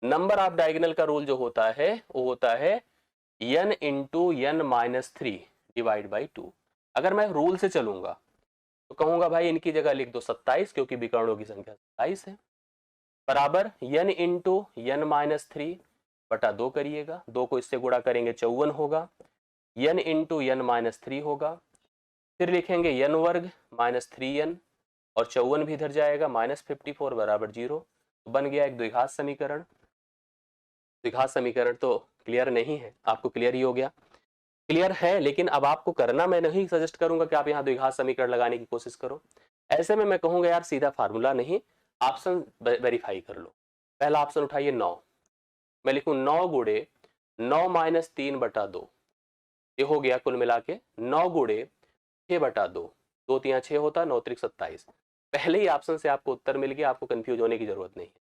नंबर ऑफ डायगोनल का रूल जो होता है वो होता है n into n minus 3 divide by 2। अगर मैं रूल से चलूंगा तो कहूंगा भाई इनकी जगह लिख दो 27, क्योंकि विकर्णों की संख्या 27 है, बराबर n इंटू n माइनस 3 बटा 2 करिएगा, 2 को इससे गुणा करेंगे 54 होगा, n इंटू n माइनस 3 होगा, फिर लिखेंगे n वर्ग माइनस 3n और 54 भी इधर जाएगा, माइनस 54 बराबर 0। तो बन गया एक द्विघात समीकरण। द्विघात समीकरण तो क्लियर नहीं है, आपको क्लियर ही हो गया, क्लियर है, लेकिन अब आपको करना, मैं नहीं सजेस्ट करूंगा कि आप यहाँ द्विघात समीकरण लगाने की कोशिश करो। ऐसे में मैं कहूंगा यार सीधा फार्मूला नहीं, ऑप्शन वेरीफाई कर लो। पहला ऑप्शन उठाइए 9, मैं लिखूं 9 गुणे 9 माइनस 3 बटा 2, ये हो गया कुल मिला के 9 गुणे 6 बटा 2, 2 3 6 होता, 9 त्रिक 27। पहले ही ऑप्शन से आपको उत्तर मिल गया, आपको कंफ्यूज होने की जरूरत नहीं है।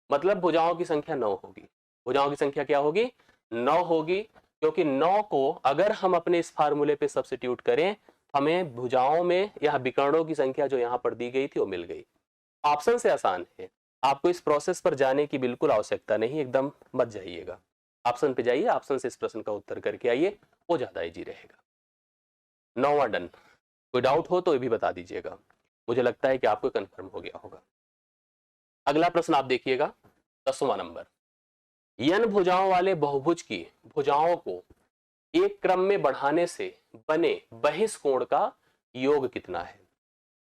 मतलब भुजाओं की संख्या 9 होगी। भुजाओं की संख्या क्या होगी? 9 होगी, क्योंकि 9 को अगर हम अपने इस फार्मूले पे सब्स्टिट्यूट करें, हमें भुजाओं में या विकर्णों की संख्या जो यहाँ पर दी गई थी वो मिल गई। ऑप्शन से आसान है, आपको इस प्रोसेस पर जाने की बिल्कुल आवश्यकता नहीं, एकदम मत जाइएगा, ऑप्शन पे जाइए, ऑप्शन से इस प्रश्न का उत्तर करके आइए, वो ज्यादा इजी रहेगा। 9वां डन। कोई डाउट हो तो ये भी बता दीजिएगा, मुझे लगता है कि आपको कंफर्म हो गया होगा। अगला प्रश्न आप देखिएगा, 10वां नंबर। n भुजाओं वाले बहुभुज की भुजाओं को एक क्रम में बढ़ाने से बने बहिष्कोण का योग कितना है?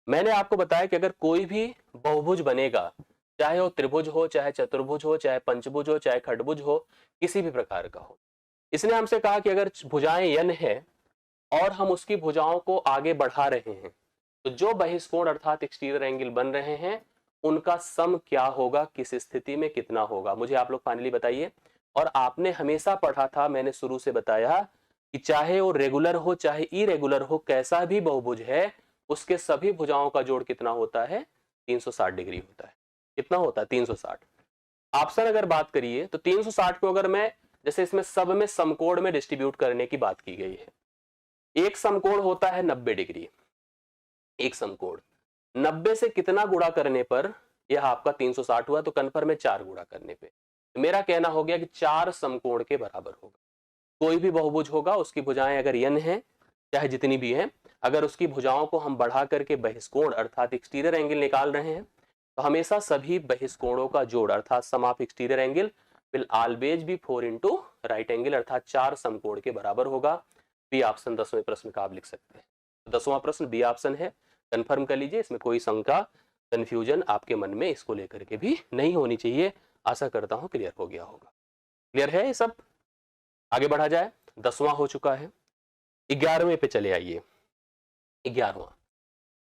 मैंने आपको बताया कि अगर कोई भी बहुभुज बनेगा, चाहे वो त्रिभुज हो, चाहे चतुर्भुज हो, चाहे पंचभुज हो, चाहे खडभुज हो, किसी भी प्रकार का हो, इसने हमसे कहा कि अगर भुजाएं n है और हम उसकी भुजाओं को आगे बढ़ा रहे हैं, तो जो बहिष्कोण अर्थात एक्सटीरियर एंगल बन रहे हैं उनका सम क्या होगा, किस स्थिति में कितना होगा, मुझे आप लोग फाइनली बताइए। और आपने हमेशा पढ़ा था, मैंने शुरू से बताया कि चाहे वो रेगुलर हो चाहे इरेगुलर हो, कैसा भी बहुभुज है उसके सभी भुजाओं का जोड़ कितना होता है? 360 डिग्री होता है। कितना होता है? 360। ऑप्शन अगर बात करिए तो 360 को अगर मैं, जैसे इसमें सब में समकोण में डिस्ट्रीब्यूट करने की बात की गई है, एक समकोण होता है 90 डिग्री, एक समकोण 90 से कितना गुणा करने पर यह आपका 360 हुआ? तो कन्फर्म है 4 गुणा करने पे। तो मेरा कहना हो गया कि 4 समकोण के बराबर होगा। कोई भी बहुभुज होगा, उसकी भुजाएं अगर n है, चाहे जितनी भी हैं, अगर उसकी भुजाओं को हम बढ़ा करके बहिष्कोण अर्थात एक्सटीरियर एंगल निकाल रहे हैं, तो हमेशा सभी बहिष्कोणों का जोड़ अर्थात sum of exterior angle will always be 4 into right angle, अर्थात 4 समकोण के बराबर होगा। बी ऑप्शन 10वें प्रश्न का आप लिख सकते हैं। 10वां प्रश्न बी ऑप्शन है, कंफर्म कर लीजिए, इसमें कोई शंका कंफ्यूजन आपके मन में इसको लेकर के भी नहीं होनी चाहिए। आशा करता हूं क्लियर हो गया होगा। क्लियर है ये सब? आगे बढ़ा जाए, 10वां हो चुका है, 11वें पे चले आइए। 11वां,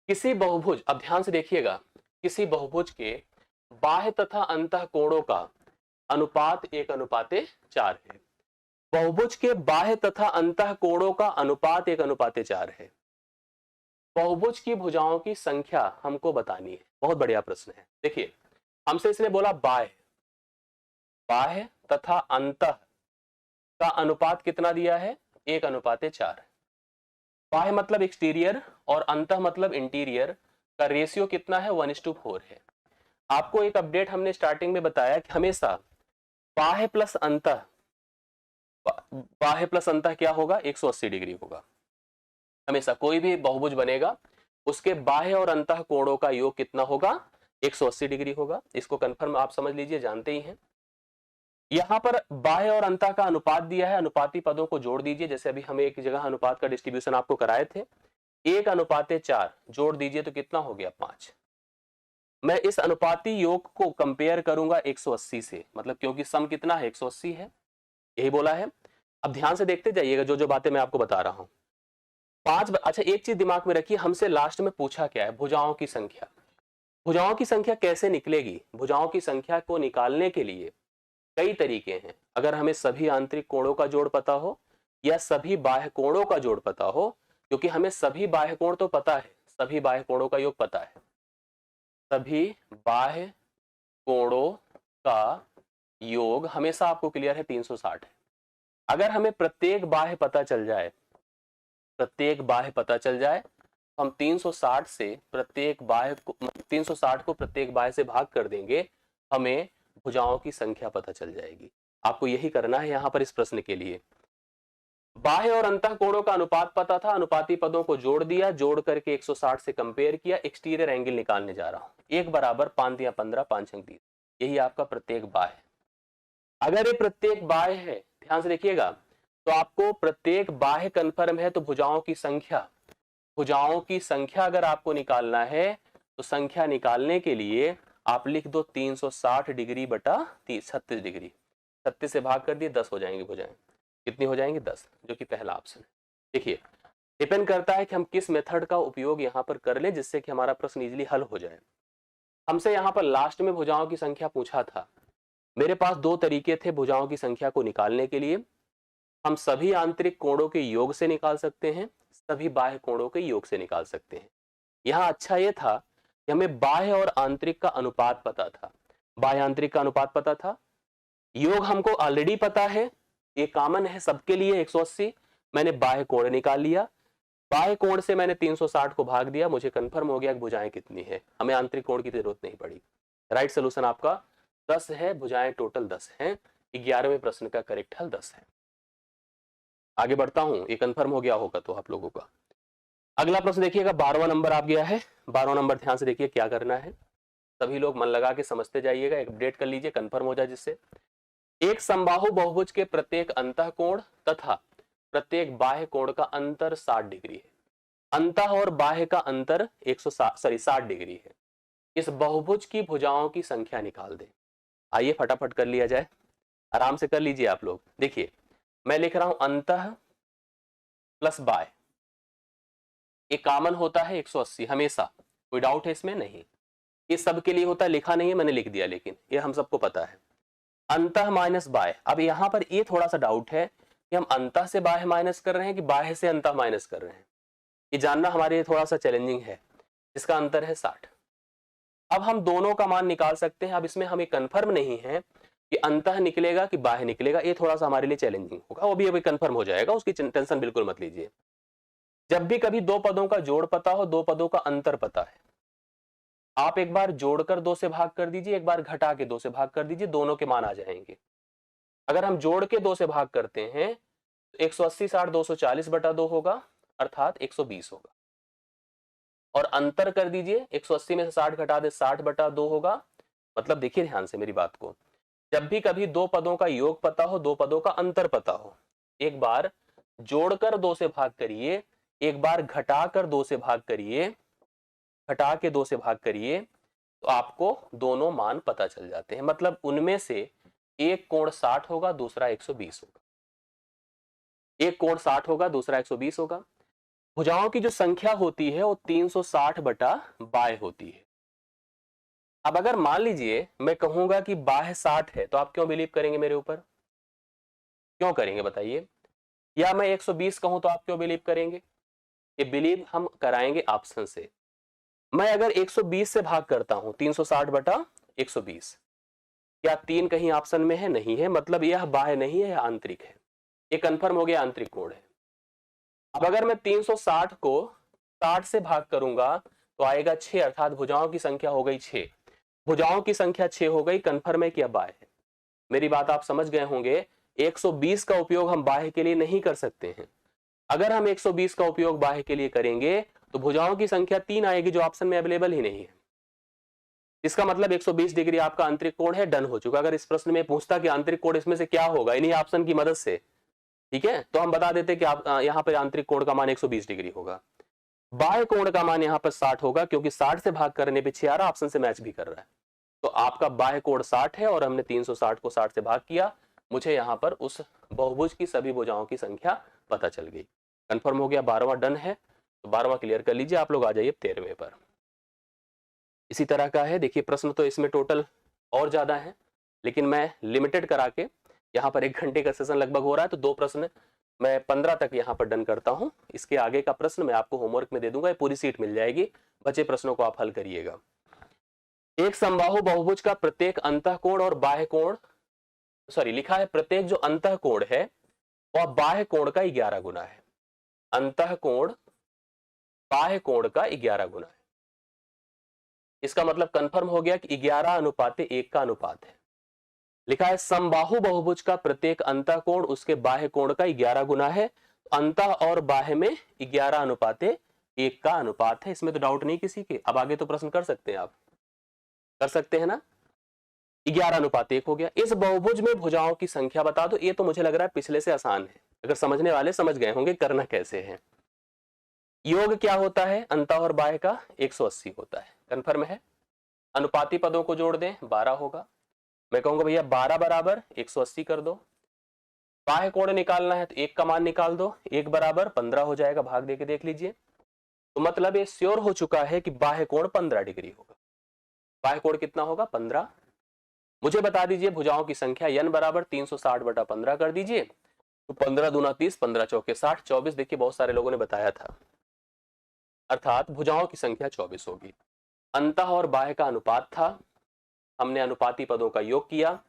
किसी बहुभुज, अब ध्यान से देखिएगा, किसी बहुभुज के बाह्य तथा अंतः कोणों का अनुपात 1:4 है। बहुभुज के बाह्य तथा अंतः कोणों का अनुपात 1:4 है। बहुभुज की भुजाओं की संख्या हमको बतानी है। बहुत बढ़िया प्रश्न है। देखिए, हमसे इसने बोला बाह्य तथा अंतः का अनुपात कितना दिया है? 1:4। बाह्य मतलब एक्सटीरियर और अंतः मतलब इंटीरियर का रेशियो कितना है? 1:4 है। आपको एक अपडेट हमने स्टार्टिंग में बताया कि हमेशा बाह्य प्लस अंतः क्या होगा? 180 डिग्री होगा। हमेशा कोई भी बहुभुज बनेगा उसके बाह्य और अंतः कोणों का योग कितना होगा? 180 डिग्री होगा। इसको कंफर्म आप समझ लीजिए, जानते ही हैं। यहां पर बाह्य और अंतः का अनुपात दिया है, अनुपाती पदों को जोड़ दीजिए। जैसे अभी हम एक जगह अनुपात का डिस्ट्रीब्यूशन आपको कराए थे, 1:4 जोड़ दीजिए तो कितना हो गया? 5। मैं इस अनुपाती योग को कंपेयर करूंगा 180 से, मतलब क्योंकि सम कितना है? 180 है, यही बोला है। अब ध्यान से देखते जाइएगा जो जो बातें मैं आपको बता रहा हूं। 5। अच्छा, एक चीज दिमाग में रखिए, हमसे लास्ट में पूछा क्या है? भुजाओं की संख्या। भुजाओं की संख्या कैसे निकलेगी? भुजाओं की संख्या को निकालने के लिए कई तरीके हैं। अगर हमें सभी आंतरिक कोणों का जोड़ पता हो या सभी बाह्य कोणों का जोड़ पता हो, क्योंकि हमें सभी बाह्य कोण तो पता है, सभी बाह्य कोणों का योग पता है, सभी बाह्य कोणों का योग हमेशा आपको क्लियर है 360 है। अगर हमें प्रत्येक बाह्य पता चल जाए, प्रत्येक बाह्य पता चल जाए, हम 360 से प्रत्येक बाह्य को 360 को प्रत्येक बाह्य से भाग कर देंगे, हमें भुजाओं की संख्या पता चल जाएगी। आपको यही करना है यहां पर इस प्रश्न के लिए। बाह्य और अंतः कोणों का अनुपात पता था, अनुपाती पदों को जोड़ दिया, जोड़ करके 160 से कंपेयर किया, एक्सटीरियर एंगल निकालने जा रहा हूं। 1 बराबर 5 या 15, 5 अंक 30, यही आपका प्रत्येक बाह्य। अगर ये प्रत्येक बाह्य है, ध्यान से देखिएगा, तो आपको प्रत्येक बाह्य कन्फर्म है, तो भुजाओं की संख्या, भुजाओं की संख्या अगर आपको निकालना है तो संख्या निकालने के लिए आप लिख दो 360 डिग्री बटा 36 डिग्री, 36 से भाग कर दिए 10 हो जाएंगी भुजाएं। कितनी हो जाएंगी? 10, जो कि पहला ऑप्शन है। देखिए डिपेंड करता है कि हम किस मेथड का उपयोग यहाँ पर कर लें जिससे कि हमारा प्रश्न इजीली हल हो जाए। हमसे यहाँ पर लास्ट में भुजाओं की संख्या पूछा था। मेरे पास दो तरीके थे भुजाओं की संख्या को निकालने के लिए। हम सभी आंतरिक कोणों के योग से निकाल सकते हैं, सभी बाह्य कोणों के योग से निकाल सकते हैं। यहाँ अच्छा ये था कि हमें बाह्य और आंतरिक का अनुपात पता था, बाह्य आंतरिक का अनुपात पता था, योग हमको ऑलरेडी पता है, ये कॉमन है सबके लिए 180। मैंने बाह्य कोण निकाल लिया, बाह्य कोण से मैंने 360 को भाग दिया, मुझे कंफर्म हो गया कि भुजाएं कितनी है, हमें आंतरिक कोण की जरूरत नहीं पड़ी। राइट सोल्यूशन आपका 10 है, भुजाएं टोटल 10 हैं। 11वें प्रश्न का करेक्ट हल 10 है। आगे बढ़ता हूं, ये कंफर्म हो गया होगा तो आप लोगों का। अगला प्रश्न देखिएगा, 12वां नंबर आप गया है। 12वां नंबर ध्यान से देखिए क्या करना है, सभी लोग मन लगा के समझते जाइएगा, एक अपडेट कर लीजिए, कंफर्म हो जाए जिससे। एक समबाहु बहुभुज के प्रत्येक अंतः कोण तथा प्रत्येक बाह्य कोण का अंतर 60 डिग्री है। अंतः और बाह्य का अंतर 60 डिग्री है। इस बहुभुज की भुजाओं की संख्या निकाल दें। आइए फटाफट कर लिया जाए, आराम से कर लीजिए आप लोग। देखिए मैं लिख रहा हूं अंतः प्लस बाह्य, एक कॉमन होता है 180 हमेशा, कोई डाउट है इसमें? नहीं, ये सबके लिए होता है, लिखा नहीं है मैंने, लिख दिया, लेकिन ये हम सबको पता है। अंतः माइनस बाह्य, अब यहां पर ये थोड़ा सा डाउट है कि हम अंतः से बाह्य माइनस कर रहे हैं कि बाह्य से अंतः माइनस कर रहे हैं, ये जानना हमारे लिए थोड़ा सा चैलेंजिंग है। इसका अंतर है 60। अब हम दोनों का मान निकाल सकते हैं। अब इसमें हमें कंफर्म नहीं है कि अंतः निकलेगा कि बाह्य निकलेगा, ये थोड़ा सा हमारे लिए चैलेंजिंग होगा, वो भी अभी कंफर्म हो जाएगा, उसकी टेंशन बिल्कुल मत लीजिए। जब भी कभी दो पदों का जोड़ पता हो, दो पदों का अंतर पता है, आप एक बार जोड़कर 2 से भाग कर दीजिए, एक बार घटा के 2 से भाग कर दीजिए, दोनों के मान आ जाएंगे। अगर हम जोड़ के 2 से भाग करते हैं तो 180 60 240 बटा 2 होगा, अर्थात 120 होगा। और अंतर कर दीजिए, 180 में से 60 घटा दे, 60 बटा 2 होगा। मतलब देखिए ध्यान से मेरी बात को, जब भी कभी दो पदों का योग पता हो, दो पदों का अंतर पता हो, एक बार जोड़कर 2 से भाग करिए, एक बार घटाकर 2 से भाग करिए, घटा के 2 से भाग करिए, तो आपको दोनों मान पता चल जाते हैं। मतलब उनमें से एक कोण 60 होगा, दूसरा 120 होगा, एक कोण 60 होगा, दूसरा 120 होगा। भुजाओं की जो संख्या होती है वो 360 बटा बाह्य होती है। अब अगर मान लीजिए मैं कहूंगा कि बाह्य 60 है, तो आप क्यों बिलीव करेंगे मेरे ऊपर? क्यों करेंगे बताइए? या मैं 120 कहूं तो आप क्यों बिलीव करेंगे? ये बिलीव हम कराएंगे ऑप्शन से। मैं अगर 120 से भाग करता हूं, 360 बटा 120, क्या 3 कहीं ऑप्शन में है? नहीं है, मतलब यह बाह्य नहीं है, यह आंतरिक है। ये कंफर्म हो गया आंतरिक कोण है। अब अगर मैं 360 को 60 से भाग करूंगा तो आएगा 6, अर्थात भुजाओं की संख्या हो गई 6। भुजाओं की संख्या 6 हो गई, कंफर्म है कि यह बाह्य है। मेरी बात आप समझ गए होंगे। 120 का उपयोग हम बाह्य के लिए नहीं कर सकते हैं। अगर हम 120 का उपयोग बाह्य के लिए करेंगे तो भुजाओं की संख्या 3 आएगी, जो ऑप्शन में अवेलेबल ही नहीं है। इसका मतलब 120 डिग्री आपका आंतरिक कोण है, डन हो चुका। अगर इस प्रश्न में पूछता कि आंतरिक कोण इसमें से क्या होगा, इन्हीं ऑप्शन की मदद से, ठीक है, तो हम बता देते कि आप यहां पर आंतरिक कोण का मान 120 डिग्री होगा। बाह्य कोण का मान यहां पर 60 होगा, क्योंकि 60 से भाग करने पे 6 आ रहा, ऑप्शन से मैच भी कर रहा है। तो आपका बाह्य कोण 60 है और हमने 360 को 60 से भाग किया, मुझे यहां पर उस बहुभुज की सभी भुजाओं की संख्या पता चल गई। कंफर्म हो गया, 12वां डन है। तो 12वां क्लियर कर लीजिए। आप लोग आ जाइए 13वें पर। इसी तरह का है, देखिए प्रश्न तो इसमें टोटल और ज्यादा है, लेकिन मैं लिमिटेड करा के, यहाँ पर 1 घंटे का सेशन लगभग हो रहा है, तो 2 प्रश्न मैं 15 तक यहाँ पर डन करता हूँ। इसके आगे का प्रश्न मैं आपको होमवर्क में दे दूंगा, ये पूरी सीट मिल जाएगी, बचे प्रश्नों को आप हल करिएगा। एक समबाहु बहुभुज का प्रत्येक अंतःकोण और बाह्य कोण, सॉरी लिखा है प्रत्येक जो अंतःकोण है वह बाह्य कोण का 11 गुना है। अंतःकोण बाह्य कोण का 11 गुना है। इसका मतलब कंफर्म हो गया कि 11:1 का अनुपात है। लिखा है समबाहु बहुभुज का प्रत्येक अंतःकोण उसके बाह्य कोण का 11 गुना है। अंतः और बाह्य में 11:1 का अनुपात है। इसमें तो डाउट नहीं किसी के। अब आगे तो प्रश्न कर सकते हैं, आप कर सकते हैं ना। 11:1 हो गया। इस बहुभुज में भुजाओं की संख्या बता दो। ये तो मुझे लग रहा है पिछले से आसान है, अगर समझने वाले समझ गए होंगे करना कैसे है। योग क्या होता है अंतः और बाह्य का? 180 होता है। कंफर्म है। अनुपाती पदों को जोड़ दें 12 होगा। मैं कहूंगा भैया 12 बराबर 180 कर दो। बाह्य कोण निकालना है तो 1 का मान निकाल दो, 1 बराबर 15 हो जाएगा। भाग देके देख लीजिए। तो मतलब ये श्योर हो चुका है कि बाह्य कोण 15 डिग्री होगा। बाह्य कोण कितना होगा? 15। मुझे बता दीजिए भुजाओं की संख्या n बराबर 360/15 कर दीजिए। तो 15 दूना 30, 15 चौके 60, 24। देखिए बहुत सारे लोगों ने बताया था, अर्थात भुजाओं की संख्या 24 होगी। अंतः और बाह्य का अनुपात था, हमने अनुपाती पदों का योग किया,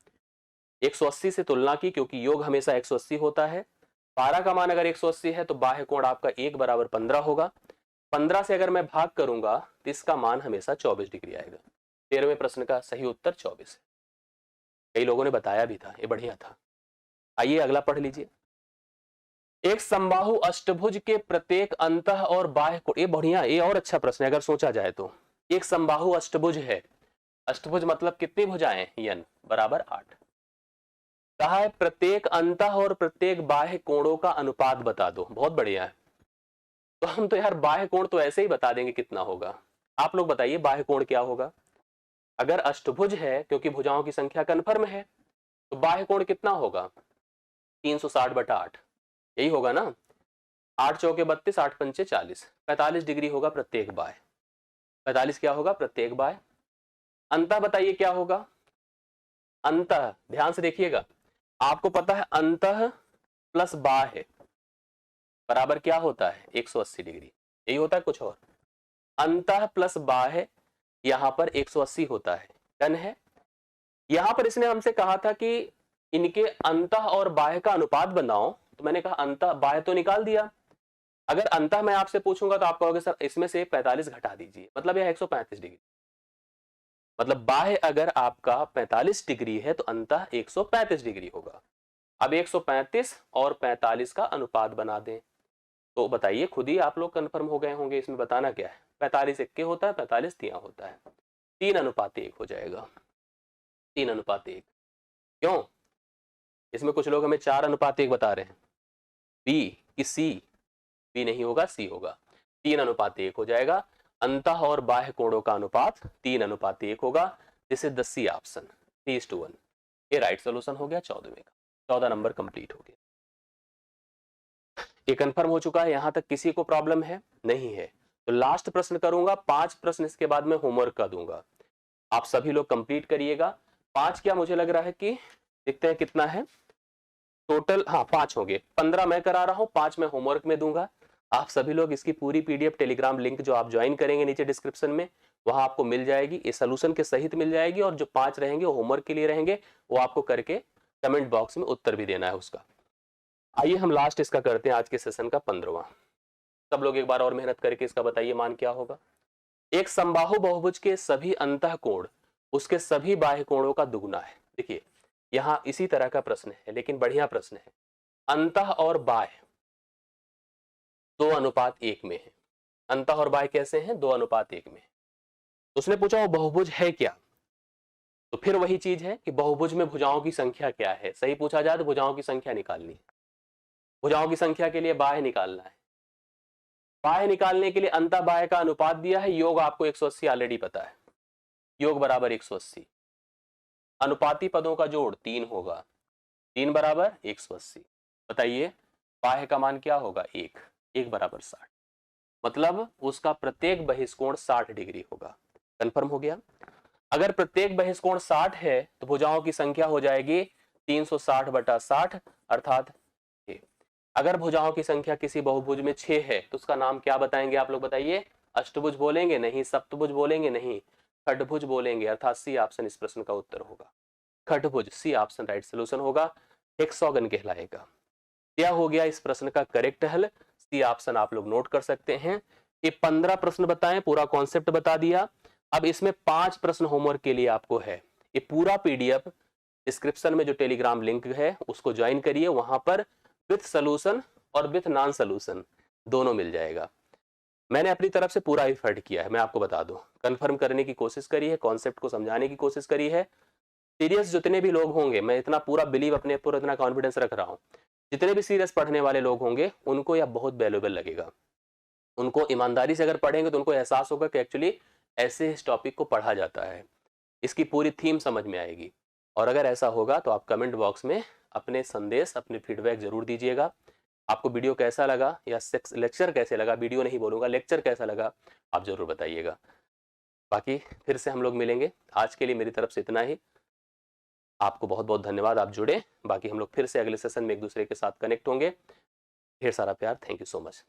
180 से तुलना की क्योंकि योग हमेशा 180 होता है। 12 का मान अगर 180 है तो बाह्य कोण आपका 1 बराबर 15 होगा। 15 से अगर मैं भाग करूंगा तो इसका मान हमेशा 24 डिग्री आएगा। 13वें प्रश्न का सही उत्तर 24 है। कई लोगों ने बताया भी था, ये बढ़िया था। आइए अगला पढ़ लीजिए। एक समबाहु अष्टभुज के प्रत्येक अंतः और बाह्य कोण, ये बढ़िया, ये और अच्छा प्रश्न है अगर सोचा जाए तो। एक समबाहु अष्टभुज है। अष्टभुज मतलब कितनी भुजाएं? n बराबर 8। कहा है प्रत्येक अंतः और प्रत्येक बाह्य कोणों का अनुपात बता दो। बहुत बढ़िया है। तो हम तो यार बाह्य कोण तो ऐसे ही बता देंगे कितना होगा। आप लोग बताइए बाह्य कोण क्या होगा। अगर अष्टभुज है क्योंकि भुजाओं की संख्या कन्फर्म है तो बाह्य कोण कितना होगा? 360/8, यही होगा ना। 8 चौके 32, 8 पंचे 40, 45 डिग्री होगा प्रत्येक बाह्य। 45 क्या होगा? प्रत्येक बाह्य। अंतः बताइए क्या होगा? अंतः ध्यान से देखिएगा, आपको पता है अंतः प्लस बाह्य बराबर क्या होता है? 180 डिग्री। यही होता है कुछ और? अंतः प्लस बाह्य यहां पर 180 होता है। डन है। यहां पर इसने हमसे कहा था कि इनके अंतः और बाह्य का अनुपात बनाओ, तो मैंने कहा अंतः बाह्य तो निकाल दिया। अगर अंतः मैं आपसे पूछूंगा तो आप कहोगे सर इसमें से 45 घटा दीजिए, मतलब यह 135 डिग्री। मतलब बाह्य अगर आपका 45 डिग्री है तो अंतः 135 डिग्री होगा। अब 135 और 45 का अनुपात बना दें तो बताइए, खुद ही आप लोग कंफर्म हो गए होंगे इसमें बताना क्या है। 45 इक्के होता है, 45 तिया होता है, 3:1 हो जाएगा। 3:1। क्यों? इसमें कुछ लोग हमें 4:1 बता रहे हैं। बी कि सी? बी नहीं होगा, सी होगा। 3:1 हो जाएगा। अंतः और बाह्य कोणों का अनुपात 3:1 होगा। This is the C option, 3:1। ये राइट सोल्यूशन हो गया 14वें का। 14 नंबर कंप्लीट हो गया। ये कंफर्म हो चुका है। यहां तक किसी को प्रॉब्लम है? नहीं है। तो लास्ट प्रश्न करूंगा, 5 प्रश्न इसके बाद में होमवर्क का दूंगा, आप सभी लोग कंप्लीट करिएगा। 5 क्या, मुझे लग रहा है कि देखते हैं कितना है टोटल। हाँ 5 हो गए। 15 मैं करा रहा हूं, 5 मैं होमवर्क में दूंगा। आप सभी लोग इसकी पूरी पीडीएफ टेलीग्राम लिंक जो आप ज्वाइन करेंगे नीचे डिस्क्रिप्शन में, वहां आपको मिल जाएगी, ये सोल्यूशन के सहित मिल जाएगी। और जो 5 रहेंगे वो होमवर्क के लिए रहेंगे, वो आपको करके कमेंट बॉक्स में उत्तर भी देना है उसका। आइए हम लास्ट इसका करते हैं आज के सेशन का 15वां। सब लोग एक बार और मेहनत करके इसका बताइए मान क्या होगा। एक समबाहु बहुभुज के सभी अंतः कोण उसके सभी बाह्य कोणों का दुगुना है। देखिए यहां इसी तरह का प्रश्न है, लेकिन बढ़िया प्रश्न है। अंतः और बाह्य 2:1 में है। अंतः और बाह्य कैसे हैं? 2:1 में। उसने पूछा वो बहुभुज है क्या? तो फिर वही चीज है कि बहुभुज में भुजाओं की संख्या क्या है। सही पूछा जाए तो भुजाओं की संख्या निकालनी है। भुजाओं की संख्या के लिए बाह्य निकालना है। बाह्य निकालने के लिए अंतः बाह्य का अनुपात दिया है। योग आपको 180 ऑलरेडी पता है। योग बराबर 180। अनुपाती पदों का जोड़ 3 होगा। 3 बराबर 180। बताइए बाह्य का मान क्या होगा? 1। 1 बराबर 60। मतलब उसका प्रत्येक बहिष्कोण 60 डिग्री होगा। कंफर्म हो गया। अगर प्रत्येक बहिष्कोण 60 है तो भुजाओं की संख्या हो जाएगी 360/60 अर्थात 6। अगर भुजाओं की संख्या किसी बहुभुज में 6 है तो उसका नाम क्या बताएंगे आप लोग बताइए? अष्टभुज बोलेंगे? नहीं। सप्तभुज बोलेंगे? नहीं। खंडभुज बोलेंगे, अर्थात सी ऑप्शन इस प्रश्न का उत्तर होगा। खंडभुज, सी ऑप्शन राइट सोल्यूशन होगा। हेक्सागन कहलाएगा। क्या हो गया इस प्रश्न का करेक्ट हल? सी ऑप्शन आप लोग नोट कर सकते हैं। ये 15 प्रश्न बताएं, पूरा कॉन्सेप्ट बता दिया। अब इसमें 5 प्रश्न होमवर्क के लिए आपको है। ये पूरा पीडीएफ डिस्क्रिप्शन में जो टेलीग्राम लिंक है उसको ज्वाइन करिए, वहां पर विथ सोल्यूशन और विथ नॉन सोल्यूशन दोनों मिल जाएगा। मैंने अपनी तरफ से पूरा एफर्ट किया है, मैं आपको बता दूं, कंफर्म करने की कोशिश करी है, कॉन्सेप्ट को समझाने की कोशिश करी है। सीरियस जितने भी लोग होंगे, मैं इतना पूरा बिलीव अपने ऊपर, इतना कॉन्फिडेंस रख रहा हूं, जितने भी सीरियस पढ़ने वाले लोग होंगे उनको यह बहुत वैल्यूएबल लगेगा। उनको ईमानदारी से अगर पढ़ेंगे तो उनको एहसास होगा कि एक्चुअली ऐसे इस टॉपिक को पढ़ा जाता है, इसकी पूरी थीम समझ में आएगी। और अगर ऐसा होगा तो आप कमेंट बॉक्स में अपने संदेश, अपने फीडबैक जरूर दीजिएगा। आपको वीडियो कैसा लगा या लेक्चर कैसे लगा, वीडियो नहीं बोलूंगा, लेक्चर कैसा लगा आप जरूर बताइएगा। बाकी फिर से हम लोग मिलेंगे। आज के लिए मेरी तरफ से इतना ही। आपको बहुत बहुत धन्यवाद, आप जुड़े। बाकी हम लोग फिर से अगले सेशन में एक दूसरे के साथ कनेक्ट होंगे। ढेर सारा प्यार। Thank you so much.